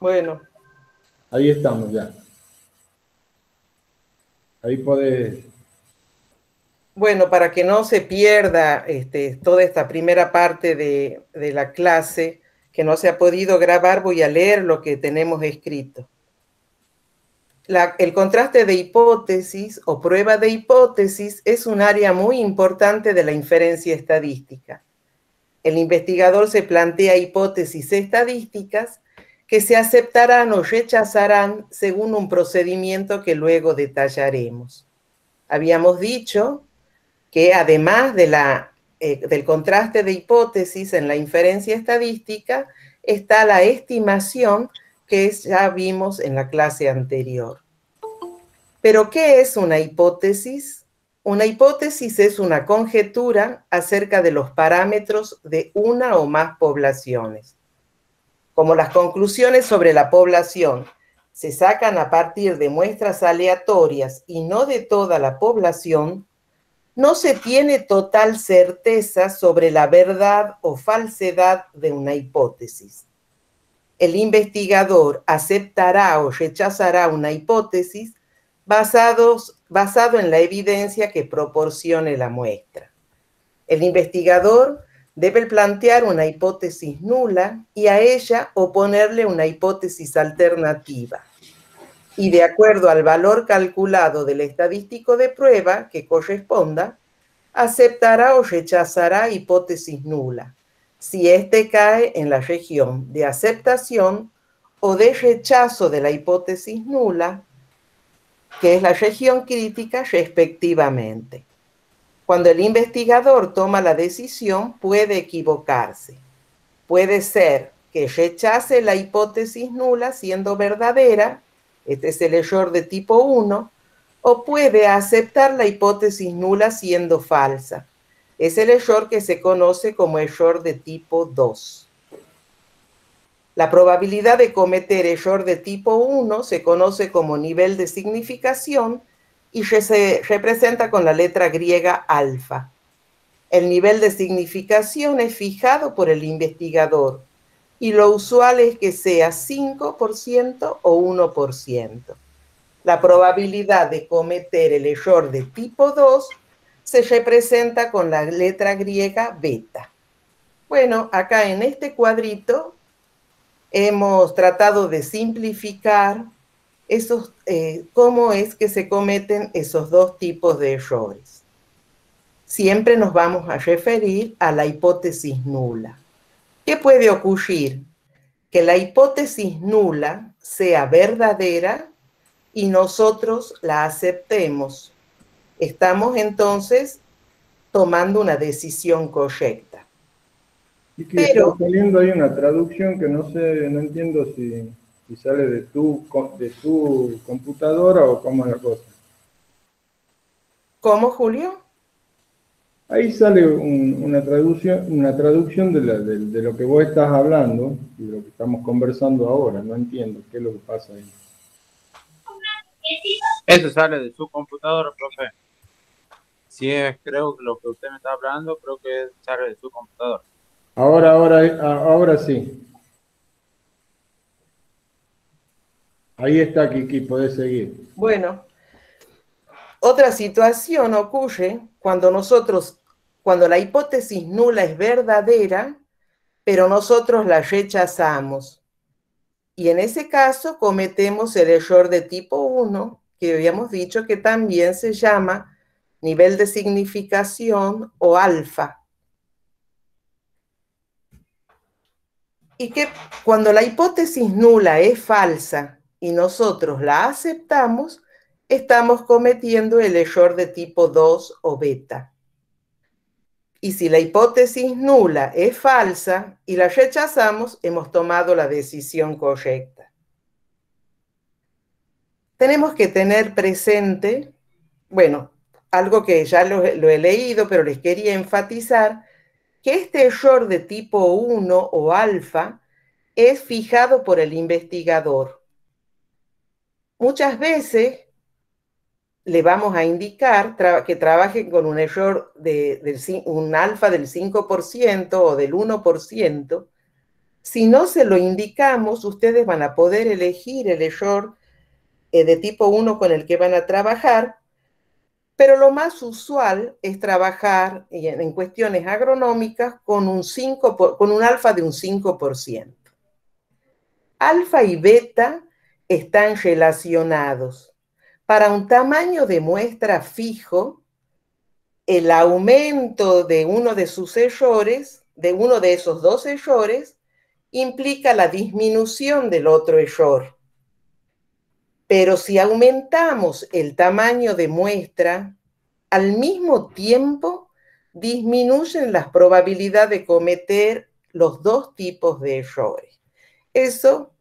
Bueno, Ahí estamos ya. Ahí podés. bueno, para que no se pierda toda esta primera parte de la clase que no se ha podido grabar, voy a leer lo que tenemos escrito. El contraste de hipótesis o prueba de hipótesis es un área muy importante de la inferencia estadística. El investigador se plantea hipótesis estadísticas que se aceptarán o rechazarán según un procedimiento que luego detallaremos. Habíamos dicho que además del contraste de hipótesis en la inferencia estadística, está la estimación que ya vimos en la clase anterior. ¿Pero qué es una hipótesis? Una hipótesis es una conjetura acerca de los parámetros de una o más poblaciones. Como las conclusiones sobre la población se sacan a partir de muestras aleatorias y no de toda la población, no se tiene total certeza sobre la verdad o falsedad de una hipótesis. El investigador aceptará o rechazará una hipótesis basado en la evidencia que proporcione la muestra. El investigador debe plantear una hipótesis nula y a ella oponerle una hipótesis alternativa. Y de acuerdo al valor calculado del estadístico de prueba que corresponda, aceptará o rechazará hipótesis nula, si éste cae en la región de aceptación o de rechazo de la hipótesis nula, que es la región crítica respectivamente. Cuando el investigador toma la decisión, puede equivocarse. Puede ser que rechace la hipótesis nula siendo verdadera, este es el error de tipo 1, o puede aceptar la hipótesis nula siendo falsa. Es el error que se conoce como error de tipo 2. La probabilidad de cometer error de tipo 1 se conoce como nivel de significación y se representa con la letra griega alfa. El nivel de significación es fijado por el investigador y lo usual es que sea 5% o 1%. La probabilidad de cometer el error de tipo 2 se representa con la letra griega beta. Bueno, acá en este cuadrito hemos tratado de simplificar cómo es que se cometen esos dos tipos de errores. Siempre nos vamos a referir a la hipótesis nula. ¿Qué puede ocurrir? Que la hipótesis nula sea verdadera y nosotros la aceptemos. Estamos entonces tomando una decisión correcta. Y que está Pero, saliendo ahí una traducción que no sé, no entiendo si sale de tu computadora o cómo es la cosa. ¿cómo, Julio? Ahí sale una traducción de lo que vos estás hablando y de lo que estamos conversando ahora. No entiendo qué es lo que pasa ahí. Eso sale de su computadora, profe. Sí, creo que lo que usted me está hablando, creo que sale de su computadora. Ahora sí. Ahí está, Kiki, podés seguir. Bueno, otra situación ocurre cuando la hipótesis nula es verdadera, pero nosotros la rechazamos. Y en ese caso cometemos el error de tipo 1, que habíamos dicho que también se llama nivel de significación o alfa. Y que cuando la hipótesis nula es falsa y nosotros la aceptamos, estamos cometiendo el error de tipo 2 o beta. Y si la hipótesis nula es falsa y la rechazamos, hemos tomado la decisión correcta. Tenemos que tener presente, bueno, algo que ya lo he leído, pero les quería enfatizar, que este error de tipo 1 o alfa es fijado por el investigador. Muchas veces le vamos a indicar que trabajen con un error un alfa del 5% o del 1%, Si no se lo indicamos, ustedes van a poder elegir el error de tipo 1 con el que van a trabajar, pero lo más usual es trabajar en cuestiones agronómicas con un alfa de un 5%. Alfa y beta están relacionados. Para un tamaño de muestra fijo, el aumento de uno de sus errores, de uno de esos dos errores, implica la disminución del otro error. Pero si aumentamos el tamaño de muestra, al mismo tiempo disminuyen las probabilidades de cometer los dos tipos de errores. Eso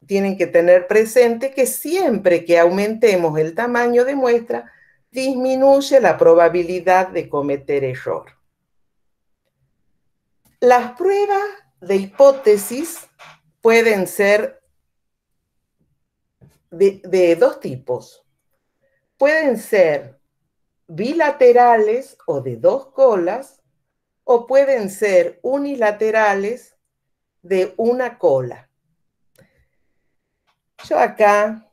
tienen que tener presente, que siempre que aumentemos el tamaño de muestra, disminuye la probabilidad de cometer error. Las pruebas de hipótesis pueden ser de dos tipos. Pueden ser bilaterales o de dos colas, o pueden ser unilaterales de una cola. Yo acá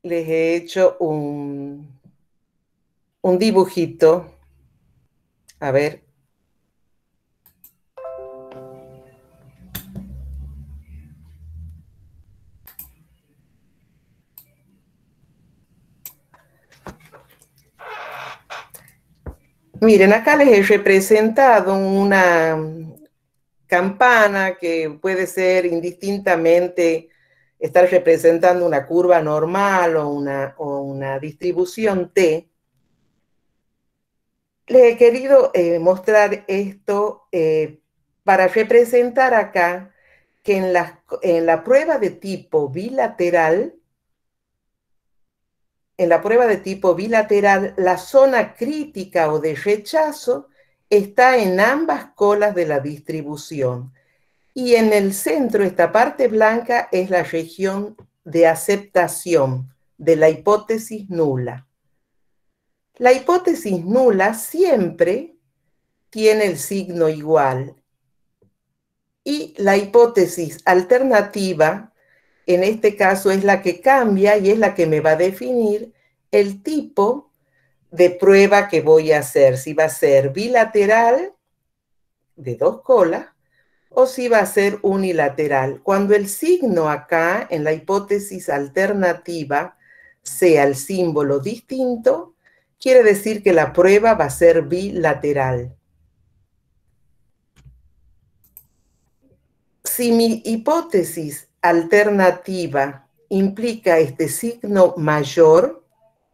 les he hecho un dibujito. A ver. Miren, acá les he representado una campana que puede ser indistintamente estar representando una curva normal o una distribución T. Les he querido mostrar esto para representar acá que en la prueba de tipo bilateral, la zona crítica o de rechazo está en ambas colas de la distribución. Y en el centro, esta parte blanca es la región de aceptación de la hipótesis nula. La hipótesis nula siempre tiene el signo igual. Y la hipótesis alternativa, en este caso, es la que cambia y es la que me va a definir el tipo de prueba que voy a hacer. Si va a ser bilateral, de dos colas, o si va a ser unilateral. Cuando el signo acá, en la hipótesis alternativa, sea el símbolo distinto, quiere decir que la prueba va a ser bilateral. Si mi hipótesis alternativa implica este signo mayor,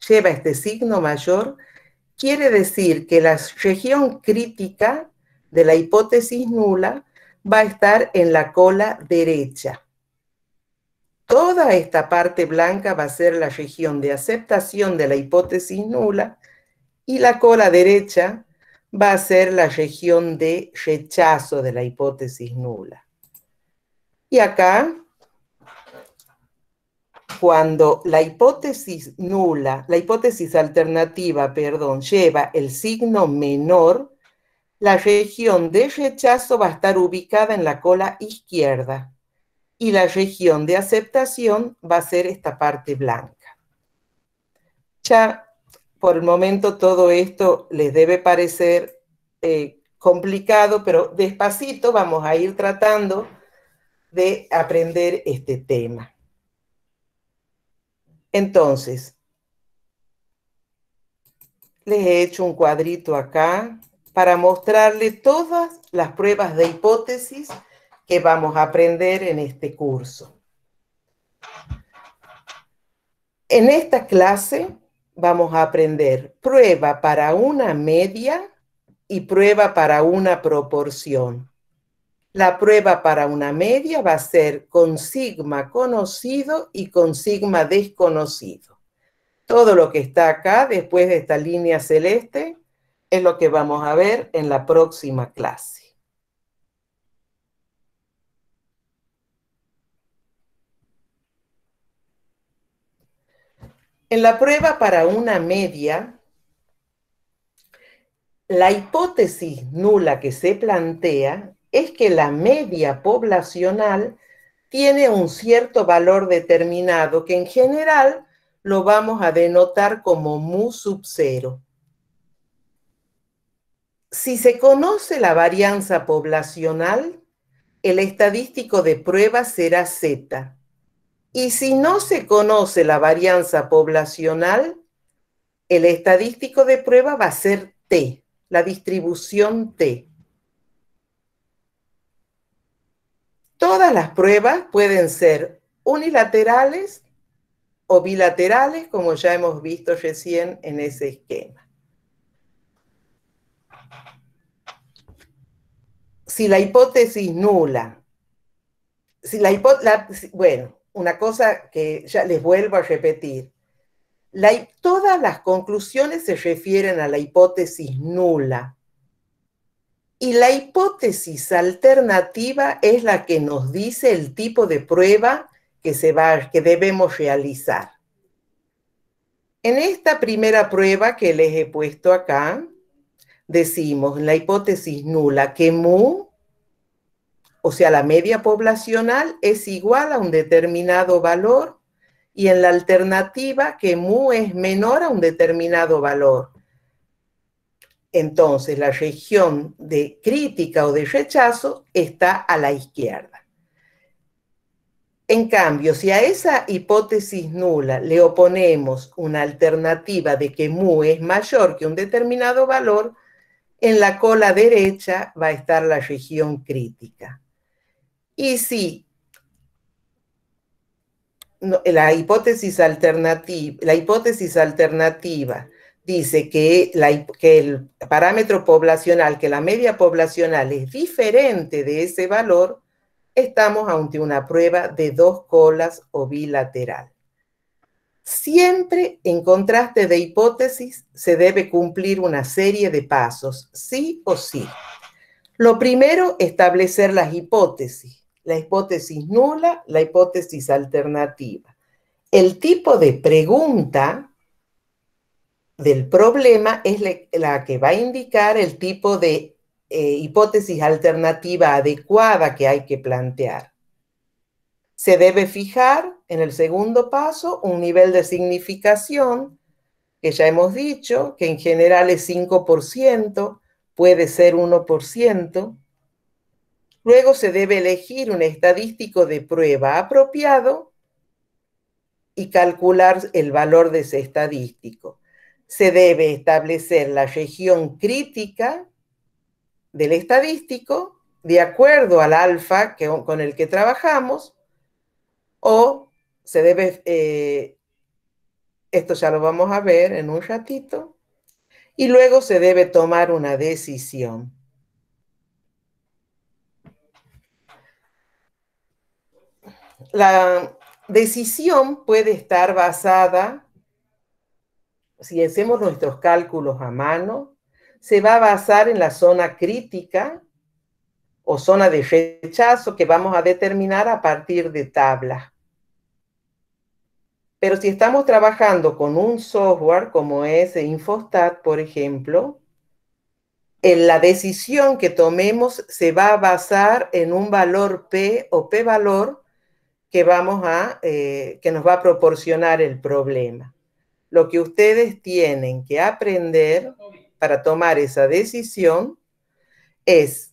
lleva este signo mayor, quiere decir que la región crítica de la hipótesis nula va a estar en la cola derecha. Toda esta parte blanca va a ser la región de aceptación de la hipótesis nula y la cola derecha va a ser la región de rechazo de la hipótesis nula. Y acá, cuando la hipótesis nula, la hipótesis alternativa, perdón, lleva el signo menor, la región de rechazo va a estar ubicada en la cola izquierda y la región de aceptación va a ser esta parte blanca. Ya por el momento todo esto les debe parecer complicado, pero despacito vamos a ir tratando de aprender este tema. Entonces, les he hecho un cuadrito acá para mostrarle todas las pruebas de hipótesis que vamos a aprender en este curso. En esta clase vamos a aprender prueba para una media y prueba para una proporción. La prueba para una media va a ser con sigma conocido y con sigma desconocido. Todo lo que está acá, después de esta línea celeste, es lo que vamos a ver en la próxima clase. En la prueba para una media, la hipótesis nula que se plantea es que la media poblacional tiene un cierto valor determinado que en general lo vamos a denotar como mu sub 0. Si se conoce la varianza poblacional, el estadístico de prueba será Z. Y si no se conoce la varianza poblacional, el estadístico de prueba va a ser T, la distribución T. Todas las pruebas pueden ser unilaterales o bilaterales, como ya hemos visto recién en ese esquema. Si la hipótesis nula, bueno, una cosa que ya les vuelvo a repetir, todas las conclusiones se refieren a la hipótesis nula. Y la hipótesis alternativa es la que nos dice el tipo de prueba que debemos realizar. En esta primera prueba que les he puesto acá, decimos en la hipótesis nula que mu, o sea, la media poblacional, es igual a un determinado valor, y en la alternativa que mu es menor a un determinado valor. Entonces, la región de crítica o de rechazo está a la izquierda. En cambio, si a esa hipótesis nula le oponemos una alternativa de que mu es mayor que un determinado valor, en la cola derecha va a estar la región crítica. Y si la hipótesis alternativa dice que el parámetro poblacional, que la media poblacional es diferente de ese valor, estamos ante una prueba de dos colas o bilateral. Siempre en contraste de hipótesis se debe cumplir una serie de pasos, sí o sí. Lo primero, establecer las hipótesis. La hipótesis nula, la hipótesis alternativa. El tipo de pregunta del problema es la que va a indicar el tipo de hipótesis alternativa adecuada que hay que plantear. Se debe fijar en el segundo paso un nivel de significación, que ya hemos dicho, que en general es 5%, puede ser 1%. Luego se debe elegir un estadístico de prueba apropiado y calcular el valor de ese estadístico. Se debe establecer la región crítica del estadístico de acuerdo al alfa con el que trabajamos, o se debe, esto ya lo vamos a ver en un ratito, y luego se debe tomar una decisión. La decisión puede estar basada, si hacemos nuestros cálculos a mano, se va a basar en la zona crítica o zona de rechazo que vamos a determinar a partir de tablas. Pero si estamos trabajando con un software como es Infostat, por ejemplo, en la decisión que tomemos se va a basar en un valor P o P-valor que nos va a proporcionar el problema. Lo que ustedes tienen que aprender para tomar esa decisión es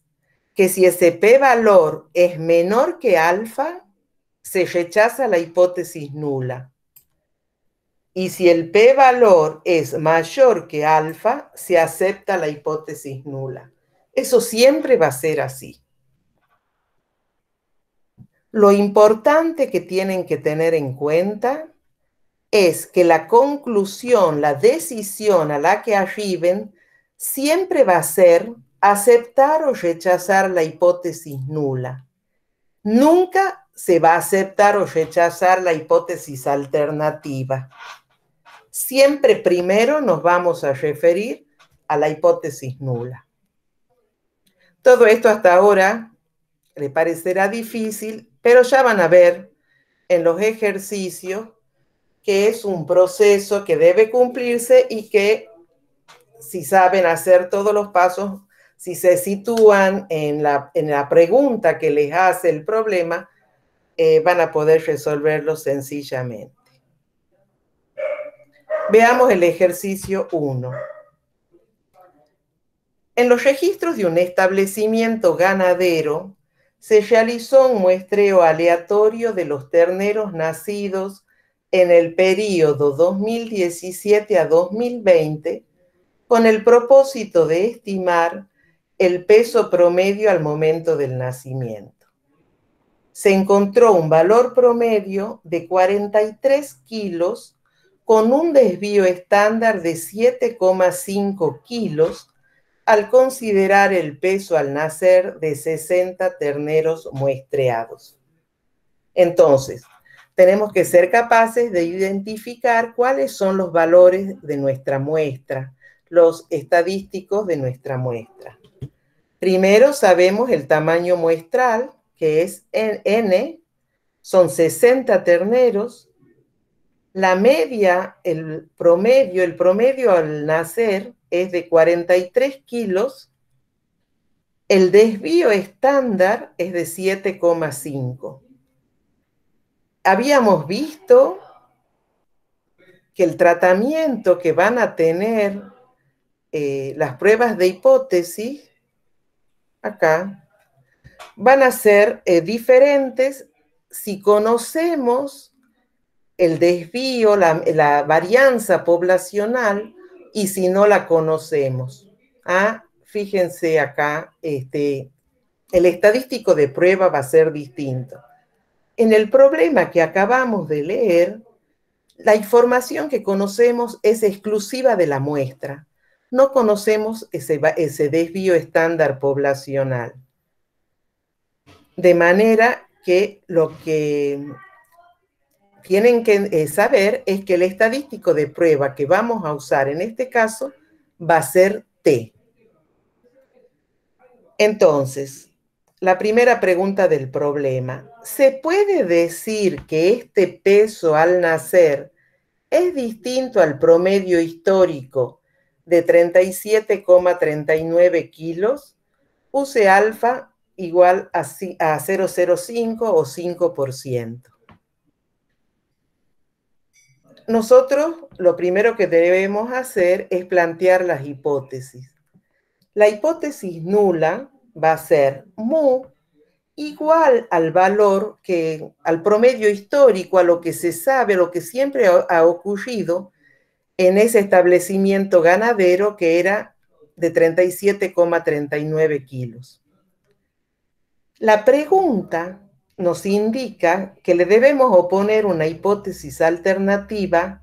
que si ese p-valor es menor que alfa, se rechaza la hipótesis nula. Y si el p-valor es mayor que alfa, se acepta la hipótesis nula. Eso siempre va a ser así. Lo importante que tienen que tener en cuenta es que la conclusión, la decisión a la que arriben, siempre va a ser aceptar o rechazar la hipótesis nula. Nunca se va a aceptar o rechazar la hipótesis alternativa. Siempre primero nos vamos a referir a la hipótesis nula. Todo esto hasta ahora le parecerá difícil, pero ya van a ver en los ejercicios que es un proceso que debe cumplirse y que, si saben hacer todos los pasos, si se sitúan en la pregunta que les hace el problema, van a poder resolverlo sencillamente. Veamos el ejercicio 1. En los registros de un establecimiento ganadero, se realizó un muestreo aleatorio de los terneros nacidos en el período 2017 a 2020 con el propósito de estimar el peso promedio al momento del nacimiento. Se encontró un valor promedio de 43 kilos con un desvío estándar de 7,5 kilos al considerar el peso al nacer de 60 terneros muestreados. Entonces, tenemos que ser capaces de identificar cuáles son los valores de nuestra muestra, los estadísticos de nuestra muestra. Primero sabemos el tamaño muestral, que es N, son 60 terneros. La media, el promedio al nacer es de 43 kilos. El desvío estándar es de 7,5. Habíamos visto que el tratamiento que van a tener las pruebas de hipótesis, acá, van a ser diferentes si conocemos el desvío, la varianza poblacional, y si no la conocemos. Fíjense acá, el estadístico de prueba va a ser distinto. En el problema que acabamos de leer, la información que conocemos es exclusiva de la muestra. No conocemos ese desvío estándar poblacional. De manera que lo que tienen que saber es que el estadístico de prueba que vamos a usar en este caso va a ser T. Entonces, la primera pregunta del problema: ¿se puede decir que este peso al nacer es distinto al promedio histórico de 37,39 kilos? Use alfa igual a 0,05 o 5%. Nosotros lo primero que debemos hacer es plantear las hipótesis. La hipótesis nula va a ser mu igual al valor al promedio histórico, a lo que se sabe, a lo que siempre ha ocurrido en ese establecimiento ganadero que era de 37,39 kilos. La pregunta nos indica que le debemos oponer una hipótesis alternativa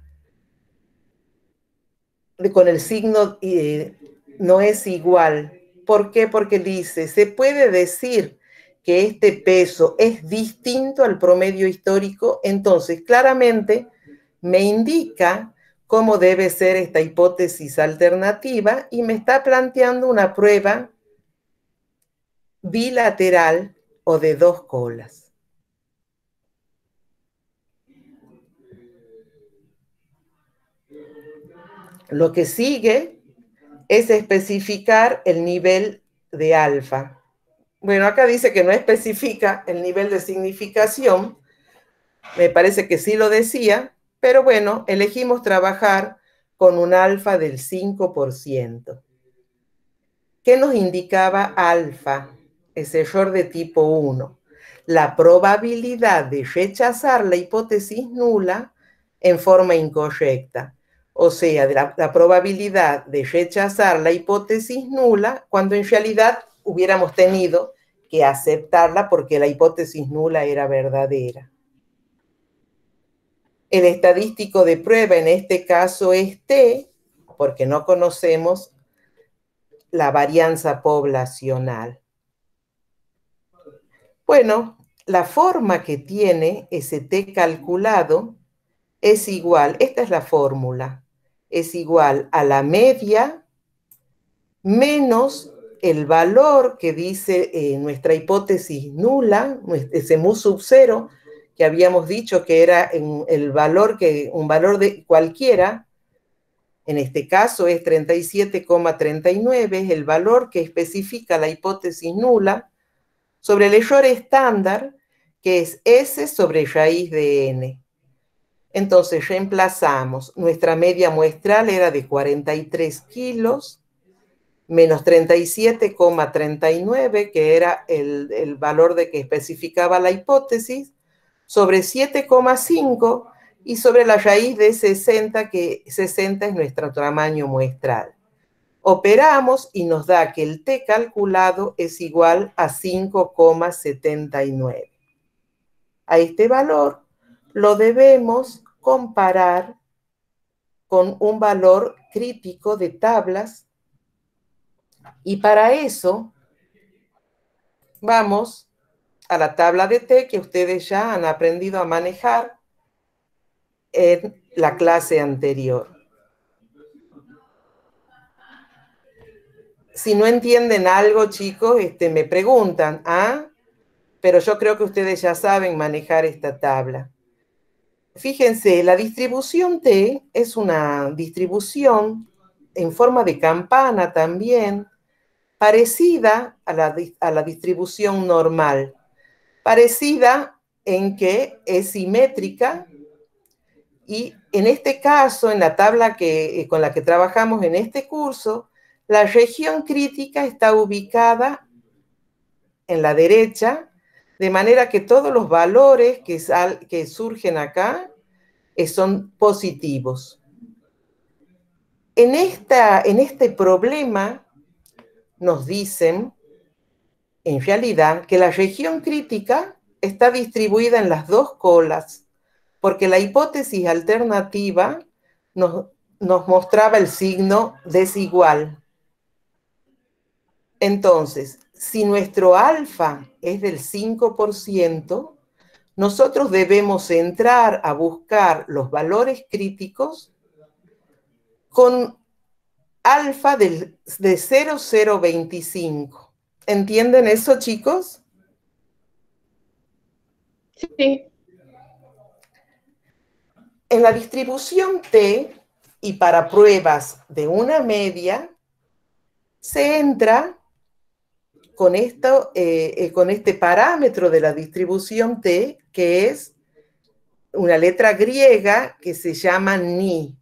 con el signo no es igual. ¿Por qué? Porque dice, se puede decir que este peso es distinto al promedio histórico. Entonces, claramente me indica cómo debe ser esta hipótesis alternativa y me está planteando una prueba bilateral o de dos colas. Lo que sigue es especificar el nivel de alfa. Bueno, acá dice que no especifica el nivel de significación. Me parece que sí lo decía, pero bueno, elegimos trabajar con un alfa del 5%. ¿Qué nos indicaba alfa? Ese error de tipo 1. La probabilidad de rechazar la hipótesis nula en forma incorrecta. O sea, la probabilidad de rechazar la hipótesis nula cuando en realidad hubiéramos tenido que aceptarla porque la hipótesis nula era verdadera. El estadístico de prueba en este caso es T, porque no conocemos la varianza poblacional. Bueno, la forma que tiene ese T calculado es igual, esta es la fórmula, es igual a la media menos el valor que dice nuestra hipótesis nula, ese mu sub 0, que habíamos dicho que era un valor de cualquiera, En este caso es 37,39, es el valor que especifica la hipótesis nula sobre el error estándar, que es S sobre raíz de n. Entonces reemplazamos, nuestra media muestral era de 43 kilos, menos 37,39, que era el valor de que especificaba la hipótesis, sobre 7,5 y sobre la raíz de 60, que 60 es nuestro tamaño muestral. Operamos y nos da que el t calculado es igual a 5,79. A este valor lo debemos comparar con un valor crítico de tablas, y para eso vamos a la tabla de t que ustedes ya han aprendido a manejar en la clase anterior. Si no entienden algo, chicos, me preguntan, ¿ah? Pero yo creo que ustedes ya saben manejar esta tabla. Fíjense, la distribución T es una distribución en forma de campana también, parecida a la distribución normal, parecida en que es simétrica, y en este caso, en la tabla con la que trabajamos en este curso, la región crítica está ubicada en la derecha, de manera que todos los valores que surgen acá son positivos. En este problema nos dicen, en realidad, que la región crítica está distribuida en las dos colas, porque la hipótesis alternativa nos mostraba el signo desigual. Entonces, si nuestro alfa es del 5%, nosotros debemos entrar a buscar los valores críticos con alfa de 0,025. ¿Entienden eso, chicos? Sí. En la distribución T, y para pruebas de una media, se entra con este parámetro de la distribución T, que es una letra griega que se llama ni,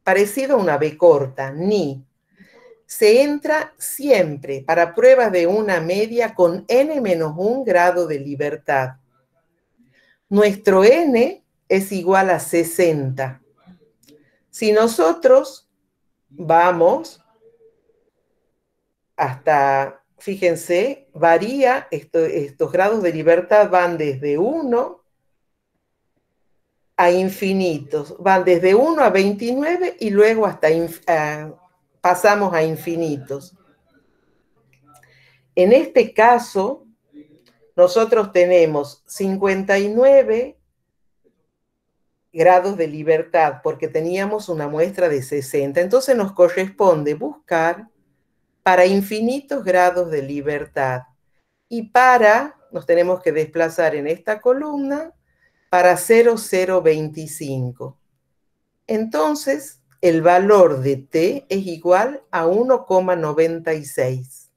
parecido a una B corta, ni. Se entra siempre para pruebas de una media con n-1 grado de libertad. Nuestro n es igual a 60. Si nosotros vamos hasta, fíjense, varía, estos grados de libertad van desde 1 a infinitos, van desde 1 a 29 y luego hasta pasamos a infinitos. En este caso, nosotros tenemos 59 grados de libertad porque teníamos una muestra de 60. Entonces nos corresponde buscar para infinitos grados de libertad. Y nos tenemos que desplazar en esta columna para 0,025. Entonces, el valor de t es igual a 1,96.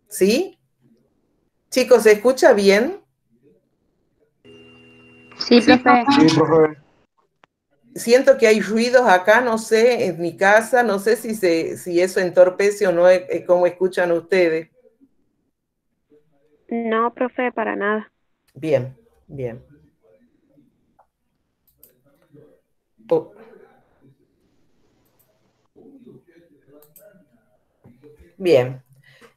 ¿Sí? Chicos, ¿se escucha bien? Sí, profe. Sí, profe. Siento que hay ruidos acá, no sé, en mi casa, no sé si eso entorpece o no cómo escuchan ustedes. No, profe, para nada. Bien, bien. Oh. Bien.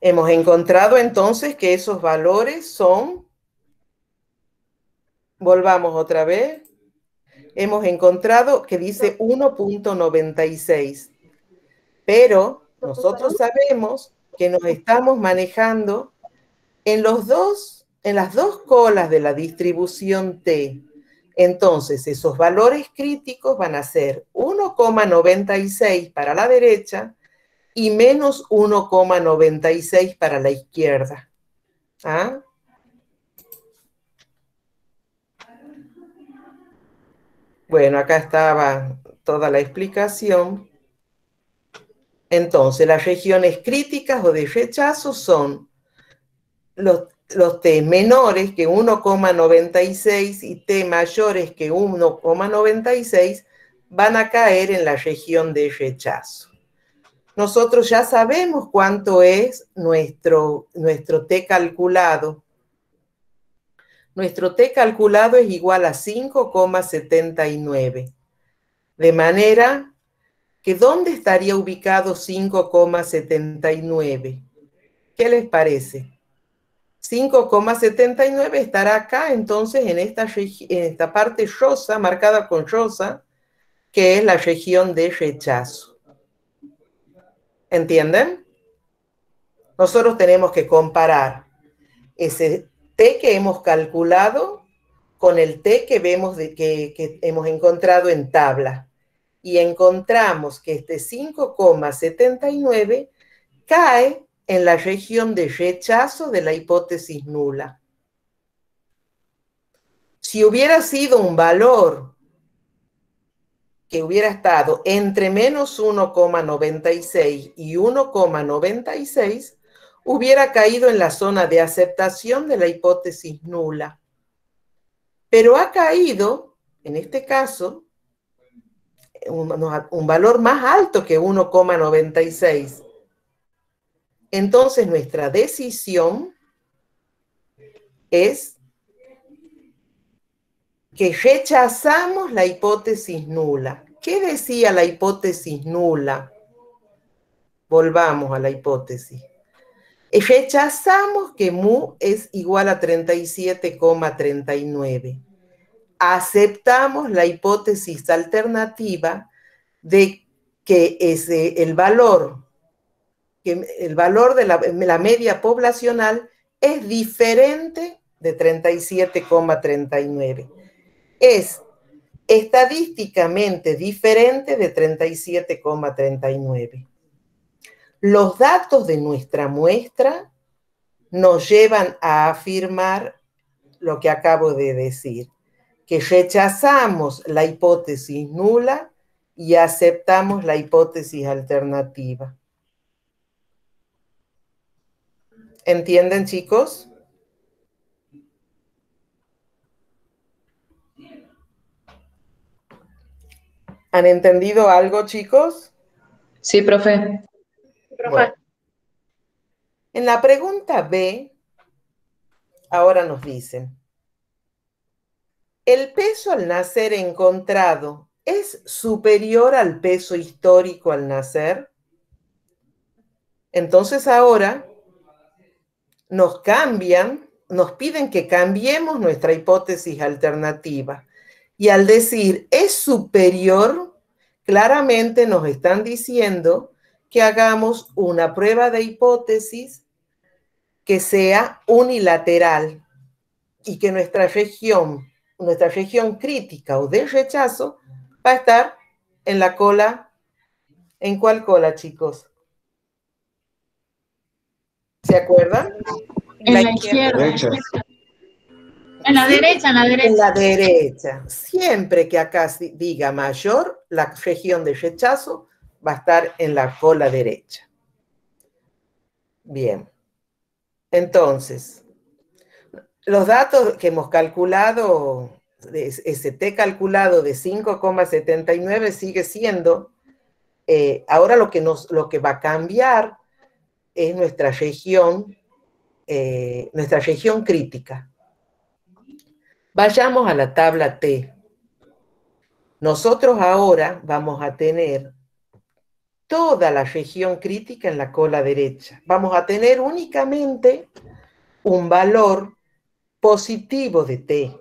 Hemos encontrado entonces que esos valores son, volvamos otra vez, hemos encontrado que dice 1,96, pero nosotros sabemos que nos estamos manejando en las dos colas de la distribución T. Entonces, esos valores críticos van a ser 1,96 para la derecha y menos 1,96 para la izquierda. ¿Ah? Bueno, acá estaba toda la explicación. Entonces, las regiones críticas o de rechazo son los T menores que 1,96 y T mayores que 1,96 van a caer en la región de rechazo. Nosotros ya sabemos cuánto es nuestro T calculado. Nuestro T calculado es igual a 5,79. De manera que ¿dónde estaría ubicado 5,79? ¿Qué les parece? 5,79 estará acá, entonces, en esta parte rosa, marcada con rosa, que es la región de rechazo. ¿Entienden? Nosotros tenemos que comparar ese T que hemos calculado con el T que vemos que hemos encontrado en tabla. Y encontramos que este 5,79 cae en la región de rechazo de la hipótesis nula. Si hubiera sido un valor que hubiera estado entre menos 1,96 y 1,96, hubiera caído en la zona de aceptación de la hipótesis nula. Pero ha caído, en este caso, un valor más alto que 1,96. Entonces, nuestra decisión es que rechazamos la hipótesis nula. ¿Qué decía la hipótesis nula? Volvamos a la hipótesis. Rechazamos que mu es igual a 37,39. Aceptamos la hipótesis alternativa de que el valor de la media poblacional es diferente de 37,39. Es estadísticamente diferente de 37,39. Los datos de nuestra muestra nos llevan a afirmar lo que acabo de decir, que rechazamos la hipótesis nula y aceptamos la hipótesis alternativa. ¿Entienden, chicos? ¿Han entendido algo, chicos? Sí, profe. Bueno. En la pregunta B, ahora nos dicen, ¿el peso al nacer encontrado es superior al peso histórico al nacer? Entonces ahora nos piden que cambiemos nuestra hipótesis alternativa. Y al decir es superior, claramente nos están diciendo que hagamos una prueba de hipótesis que sea unilateral y que nuestra región crítica o de rechazo va a estar en la cola. ¿En cuál cola, chicos? ¿Se acuerdan? En la izquierda. Derecha. En la derecha, en la derecha. En la derecha. Siempre que acá diga mayor, la región de rechazo va a estar en la cola derecha. Bien. Entonces, los datos que hemos calculado, ese T calculado de 5,79 sigue siendo, ahora lo que va a cambiar es nuestra región crítica. Vayamos a la tabla T. Nosotros ahora vamos a tener toda la región crítica en la cola derecha. Vamos a tener únicamente un valor positivo de T.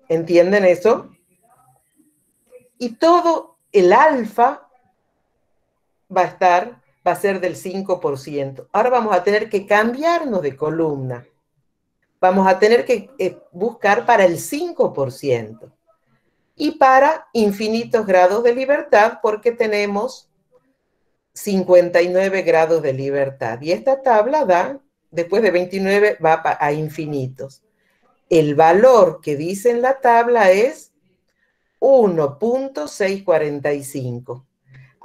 ¿Entienden eso? Y todo el alfa va a ser del 5%. Ahora vamos a tener que cambiarnos de columna. Vamos a tener que buscar para el 5% y para infinitos grados de libertad, porque tenemos 59 grados de libertad. Y esta tabla da, después de 29, va a infinitos. El valor que dice en la tabla es 1,645.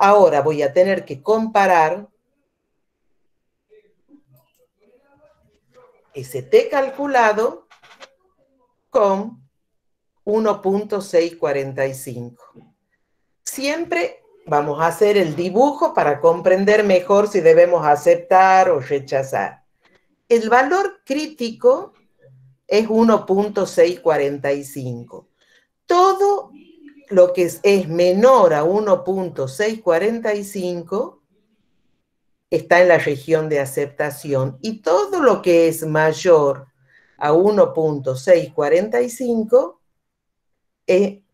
Ahora voy a tener que comparar ese T calculado con 1.645. Siempre vamos a hacer el dibujo para comprender mejor si debemos aceptar o rechazar. El valor crítico es 1.645. Todo lo que es menor a 1.645 está en la región de aceptación y todo lo que es mayor a 1.645 cae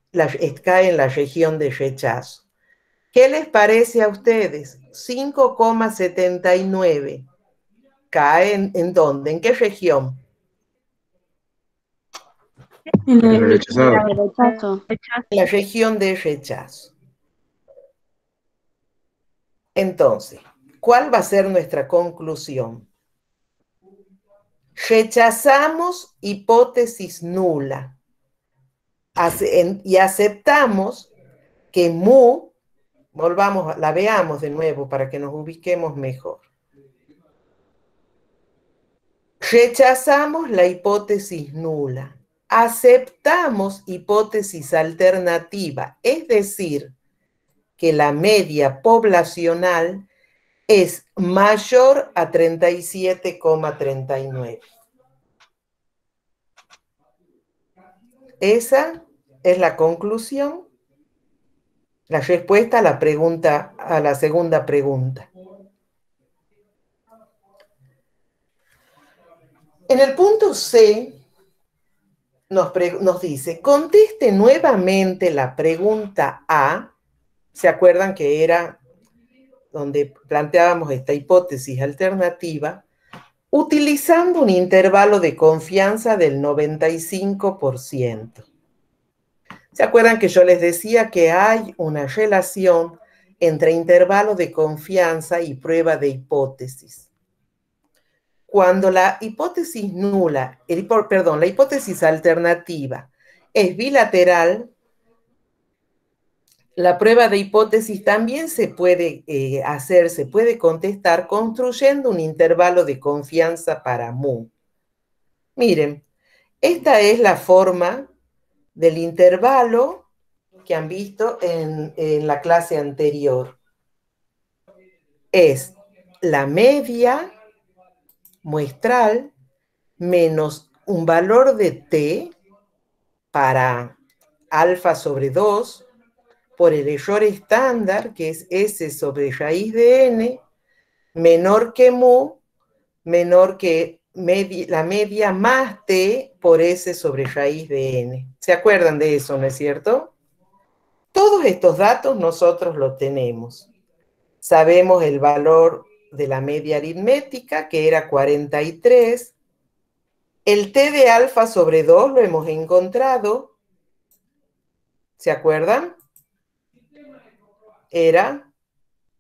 en la región de rechazo. ¿Qué les parece a ustedes? 5,79. ¿Cae en dónde? ¿En qué región? El rechazado. Rechazo. En la región de rechazo. Entonces, ¿cuál va a ser nuestra conclusión? Rechazamos hipótesis nula y aceptamos que mu, la veamos de nuevo para que nos ubiquemos mejor. Rechazamos la hipótesis nula, aceptamos hipótesis alternativa, es decir, que la media poblacional es mayor a 37,39. Esa es la conclusión, la respuesta a la pregunta, a la segunda pregunta. En el punto C nos dice, conteste nuevamente la pregunta A. ¿Se acuerdan que era donde planteábamos esta hipótesis alternativa? Utilizando un intervalo de confianza del 95%. ¿Se acuerdan que yo les decía que hay una relación entre intervalo de confianza y prueba de hipótesis? Cuando la hipótesis nula, la hipótesis alternativa es bilateral, la prueba de hipótesis también se puede se puede contestar construyendo un intervalo de confianza para mu. Miren, esta es la forma del intervalo que han visto en la clase anterior. Es la media muestral menos un valor de t para alfa sobre 2 por el error estándar, que es s sobre raíz de n, menor que mu, menor que la media más t por s sobre raíz de n. ¿Se acuerdan de eso, no es cierto? Todos estos datos nosotros los tenemos. Sabemos el valor de la media aritmética, que era 43. El t de alfa sobre 2 lo hemos encontrado. ¿Se acuerdan? Era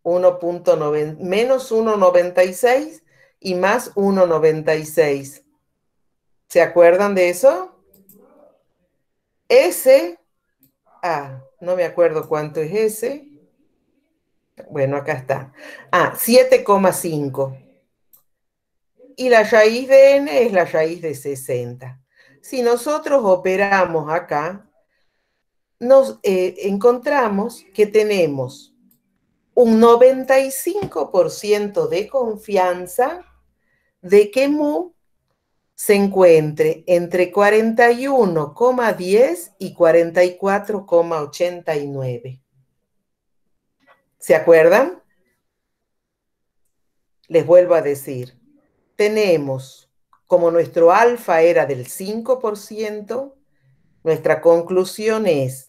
menos 1,96 y más 1,96. ¿Se acuerdan de eso? S, no me acuerdo cuánto es S. Bueno, acá está. 7,5. Y la raíz de n es la raíz de 60. Si nosotros operamos acá, nos encontramos que tenemos un 95% de confianza de que mu se encuentre entre 41,10 y 44,89. ¿Se acuerdan? Les vuelvo a decir, tenemos, como nuestro alfa era del 5%, nuestra conclusión es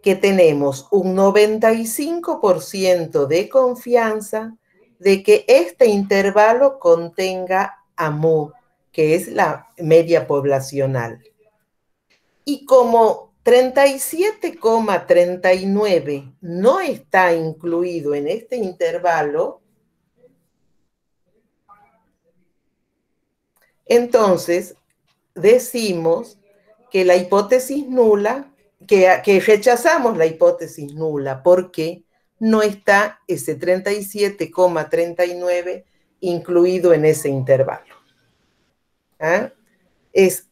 que tenemos un 95% de confianza de que este intervalo contenga a mu, que es la media poblacional. Y como 37,39 no está incluido en este intervalo, entonces decimos que la hipótesis nula, que rechazamos la hipótesis nula, porque no está ese 37,39 incluido en ese intervalo. ¿Ah? Es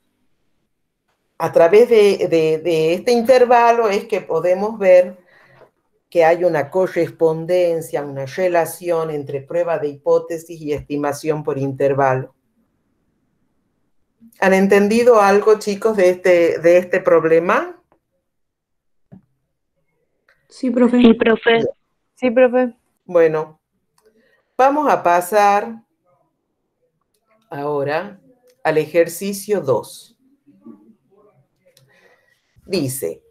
a través de este intervalo es que podemos ver que hay una correspondencia, una relación entre prueba de hipótesis y estimación por intervalo. ¿Han entendido algo, chicos, de este problema? Sí, profe. Sí, profe. Sí, profe. Bueno, vamos a pasar ahora al ejercicio 2. Dice,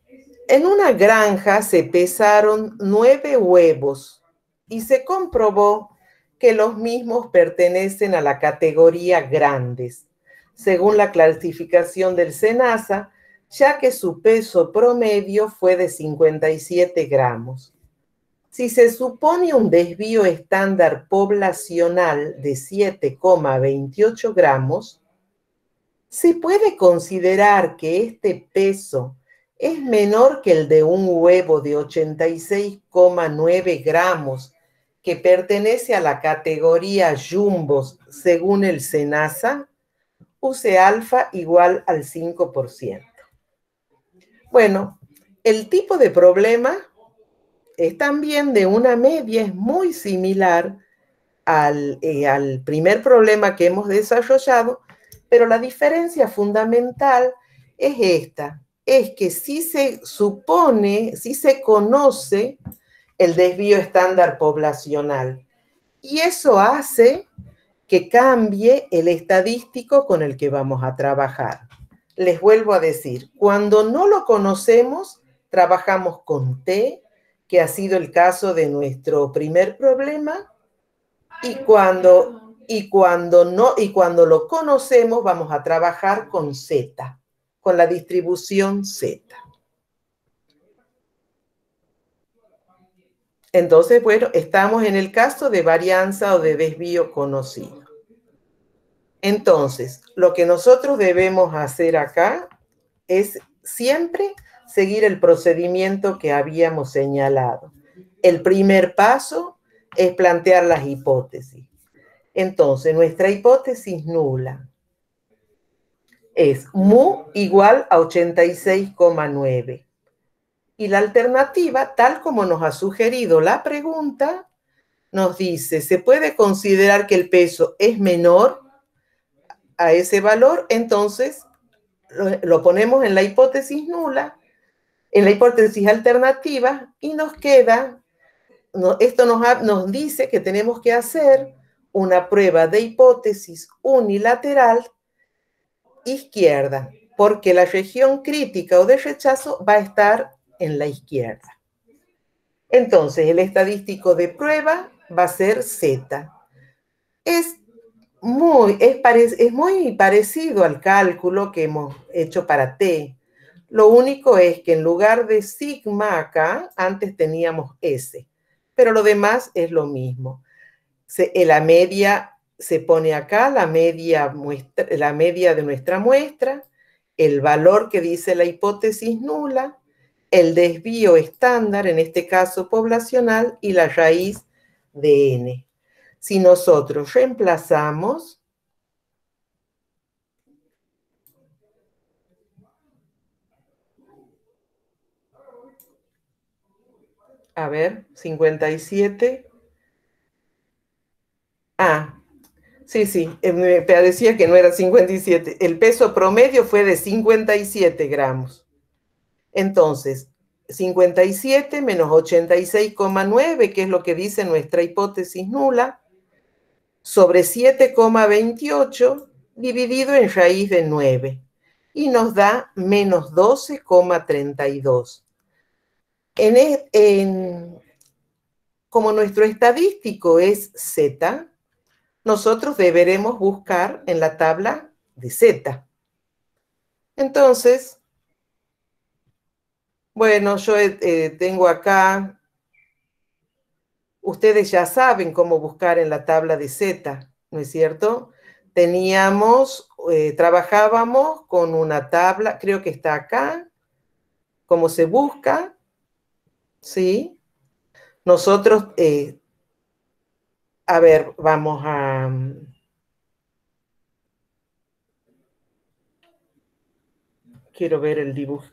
en una granja se pesaron 9 huevos y se comprobó que los mismos pertenecen a la categoría grandes, según la clasificación del SENASA, ya que su peso promedio fue de 57 gramos. Si se supone un desvío estándar poblacional de 7,28 gramos, ¿se puede considerar que este peso es menor que el de un huevo de 86,9 gramos que pertenece a la categoría jumbos según el SENASA? Use alfa igual al 5%. Bueno, el tipo de problema es también de una media, es muy similar al primer problema que hemos desarrollado, pero la diferencia fundamental es esta, es que si se supone, si se conoce el desvío estándar poblacional, y eso hace que cambie el estadístico con el que vamos a trabajar. Les vuelvo a decir, cuando no lo conocemos, trabajamos con T, que ha sido el caso de nuestro primer problema, y cuando lo conocemos, vamos a trabajar con Z, con la distribución Z. Entonces, bueno, estamos en el caso de varianza o de desvío conocido. Entonces, lo que nosotros debemos hacer acá es siempre seguir el procedimiento que habíamos señalado. El primer paso es plantear las hipótesis. Entonces, nuestra hipótesis nula es mu igual a 86,9. Y la alternativa, tal como nos ha sugerido la pregunta, nos dice, ¿se puede considerar que el peso es menor a ese valor? Entonces, lo ponemos en la hipótesis nula, en la hipótesis alternativa, y nos queda, esto nos dice que tenemos que hacer una prueba de hipótesis unilateral izquierda, porque la región crítica o de rechazo va a estar en la izquierda. Entonces, el estadístico de prueba va a ser Z. Es muy parecido al cálculo que hemos hecho para T. Lo único es que en lugar de sigma acá, antes teníamos S, pero lo demás es lo mismo. La media se pone acá, la media de nuestra muestra, el valor que dice la hipótesis nula, el desvío estándar, en este caso poblacional, y la raíz de n. Si nosotros reemplazamos, a ver, 57. Sí, me parecía que no era 57. El peso promedio fue de 57 gramos. Entonces, 57 menos 86,9, que es lo que dice nuestra hipótesis nula, sobre 7,28 dividido en raíz de 9. Y nos da menos 12,32. Como nuestro estadístico es Z, nosotros deberemos buscar en la tabla de Z. Entonces, bueno, yo tengo acá, ustedes ya saben cómo buscar en la tabla de Z, ¿no es cierto? Trabajábamos con una tabla, creo que está acá, cómo se busca, ¿sí? nosotros, a ver, vamos a... Quiero ver el dibujo,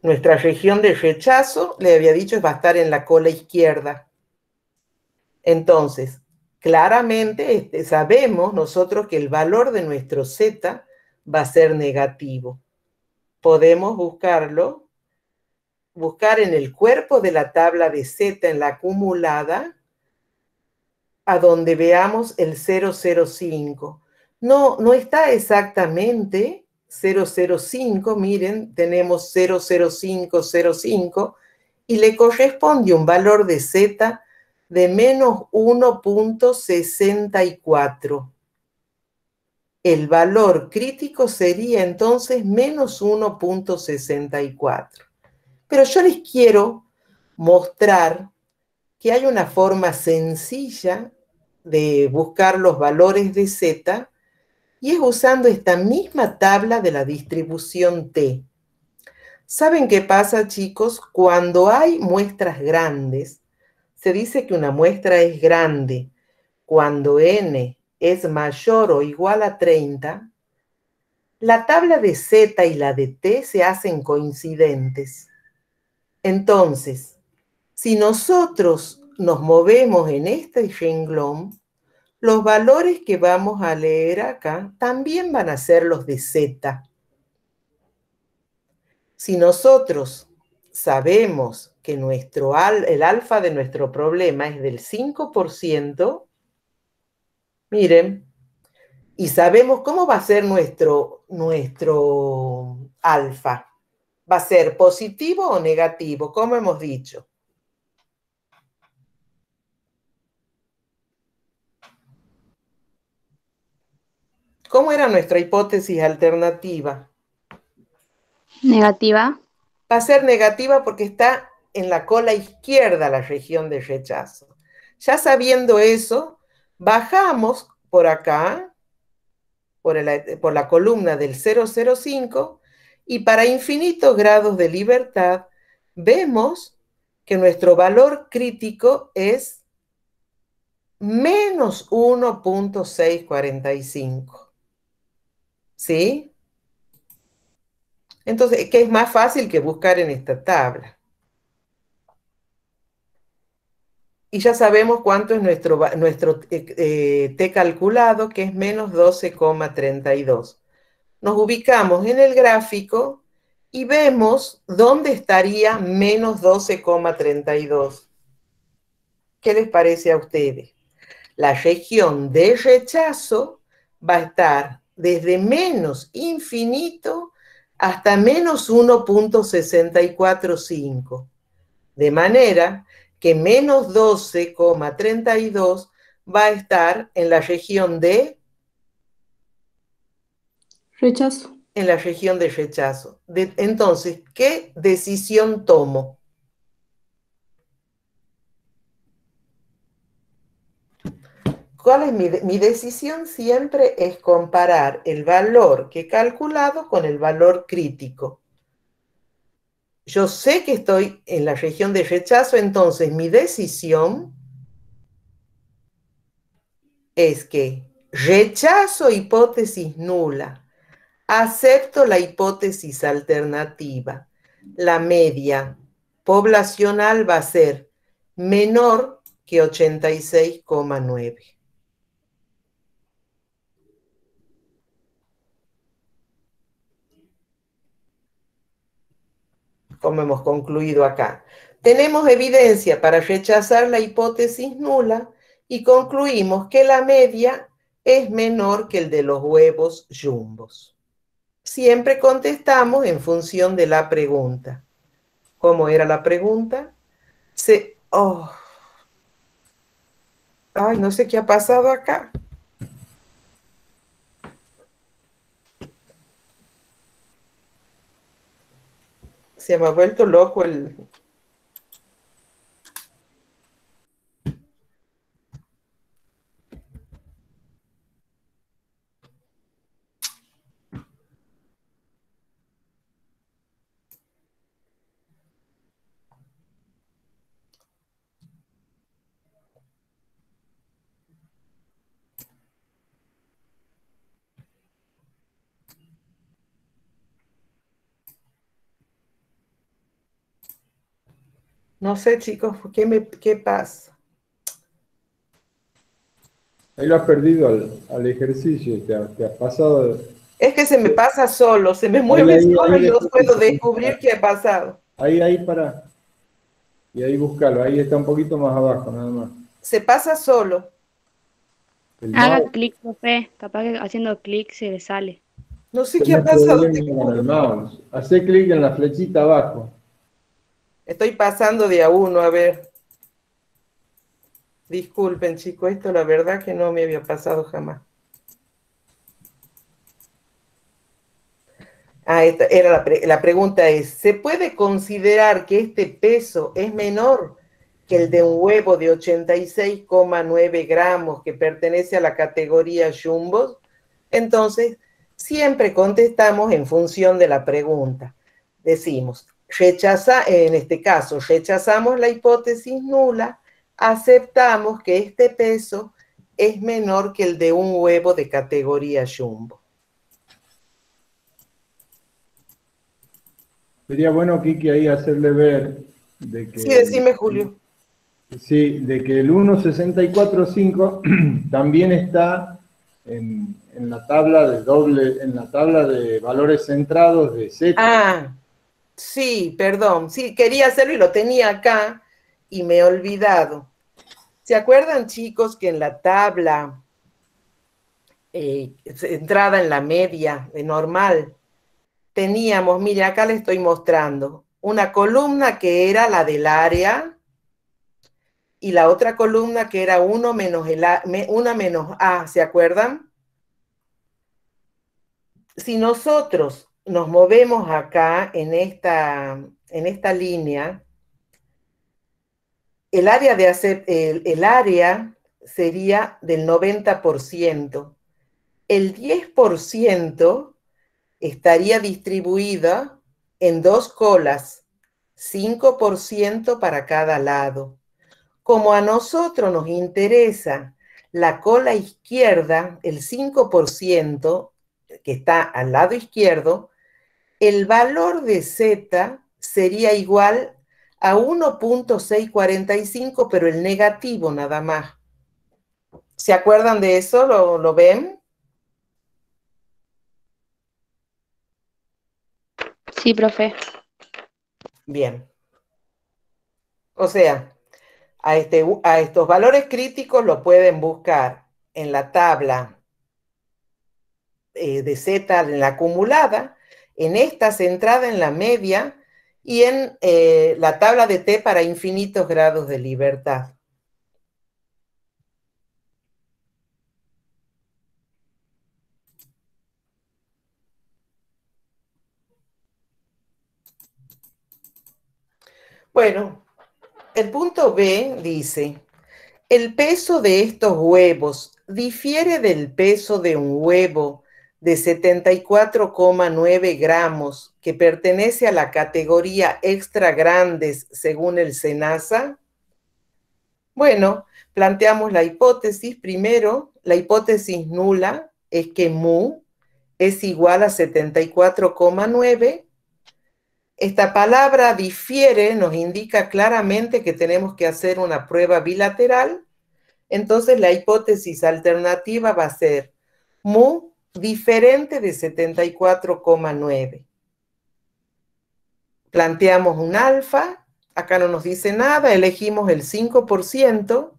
nuestra región de rechazo, le había dicho, va a estar en la cola izquierda. Entonces, claramente sabemos nosotros que el valor de nuestro Z va a ser negativo. Podemos buscar en el cuerpo de la tabla de Z en la acumulada, a donde veamos el 005. No está exactamente 005, miren, tenemos 00505, y le corresponde un valor de Z de menos 1.64. El valor crítico sería entonces menos 1.64. Pero yo les quiero mostrar que hay una forma sencilla de buscar los valores de Z, y es usando esta misma tabla de la distribución T. ¿Saben qué pasa, chicos? Cuando hay muestras grandes, se dice que una muestra es grande cuando n es mayor o igual a 30, la tabla de Z y la de T se hacen coincidentes. Entonces, si nosotros nos movemos en este renglón, los valores que vamos a leer acá también van a ser los de Z. Si nosotros sabemos que el alfa de nuestro problema es del 5%, miren, y sabemos cómo va a ser nuestro alfa. ¿Va a ser positivo o negativo? Como hemos dicho. ¿Cómo era nuestra hipótesis alternativa? Negativa. Va a ser negativa porque está en la cola izquierda la región de rechazo. Ya sabiendo eso, bajamos por acá, por la columna del 005, y para infinitos grados de libertad, vemos que nuestro valor crítico es menos 1.645. ¿Sí? Entonces, ¿qué es más fácil que buscar en esta tabla? Y ya sabemos cuánto es nuestro T calculado, que es menos 12,32. Nos ubicamos en el gráfico y vemos dónde estaría menos 12,32. ¿Qué les parece a ustedes? La región de rechazo va a estar desde menos infinito hasta menos 1.645. De manera que menos 12,32 va a estar en la región de... Rechazo. En la región de rechazo. Entonces, ¿qué decisión tomo? ¿Cuál es mi decisión? Siempre es comparar el valor que he calculado con el valor crítico. Yo sé que estoy en la región de rechazo, entonces mi decisión es que rechazo hipótesis nula, acepto la hipótesis alternativa. La media poblacional va a ser menor que 86,9. Como hemos concluido acá. Tenemos evidencia para rechazar la hipótesis nula y concluimos que la media es menor que el de los huevos jumbos. Siempre contestamos en función de la pregunta. ¿Cómo era la pregunta? Ay, no sé qué ha pasado acá. Se me ha vuelto loco el... No sé, chicos, ¿qué pasa? Ahí lo has perdido al ejercicio, te has pasado. Es que se me pasa solo, se me Ahí, mueve ahí, solo ahí y no puedo después, descubrir qué ha pasado. ahí para. Y ahí búscalo, ahí está un poquito más abajo, nada más. Se pasa solo. El Haga mouse, clic, profe. Capaz que haciendo clic se le sale. No sé qué ha tenés pasado, te problema con el juro. mouse. Hacé clic en la flechita abajo. Estoy pasando de a uno, a ver. Disculpen, chicos, esto la verdad que no me había pasado jamás. Esta era la pregunta es, ¿se puede considerar que este peso es menor que el de un huevo de 86,9 gramos que pertenece a la categoría Jumbo? Entonces, siempre contestamos en función de la pregunta. Decimos, en este caso, rechazamos la hipótesis nula, aceptamos que este peso es menor que el de un huevo de categoría Jumbo. Sería bueno, Kiki, ahí hacerle ver de que, Sí, decime, Julio. sí, de que el 1.64.5 también está en la tabla en la tabla de valores centrados de Z. Ah, sí, perdón. Sí, quería hacerlo y lo tenía acá y me he olvidado. ¿Se acuerdan, chicos, que en la tabla centrada en la media de normal, teníamos, mire, acá le estoy mostrando, una columna que era la del área y la otra columna que era 1 menos, una menos A, ¿se acuerdan? Si nosotros nos movemos acá en esta línea, el área sería del 90%. El 10% estaría distribuida en dos colas, 5% para cada lado. Como a nosotros nos interesa la cola izquierda, el 5% que está al lado izquierdo, el valor de Z sería igual a 1.645, pero el negativo nada más. ¿Se acuerdan de eso? ¿Lo ven? Sí, profe. Bien. O sea, a estos valores críticos lo pueden buscar en la tabla de Z, en la acumulada, en esta centrada en la media y en la tabla de T para infinitos grados de libertad. Bueno, el punto B dice, el peso de estos huevos difiere del peso de un huevo de 74,9 gramos que pertenece a la categoría extra grandes según el SENASA. Bueno, planteamos la hipótesis. Primero, la hipótesis nula es que mu es igual a 74,9. Esta palabra difiere nos indica claramente que tenemos que hacer una prueba bilateral. Entonces la hipótesis alternativa va a ser mu diferente de 74,9. Planteamos un alfa, acá no nos dice nada, elegimos el 5%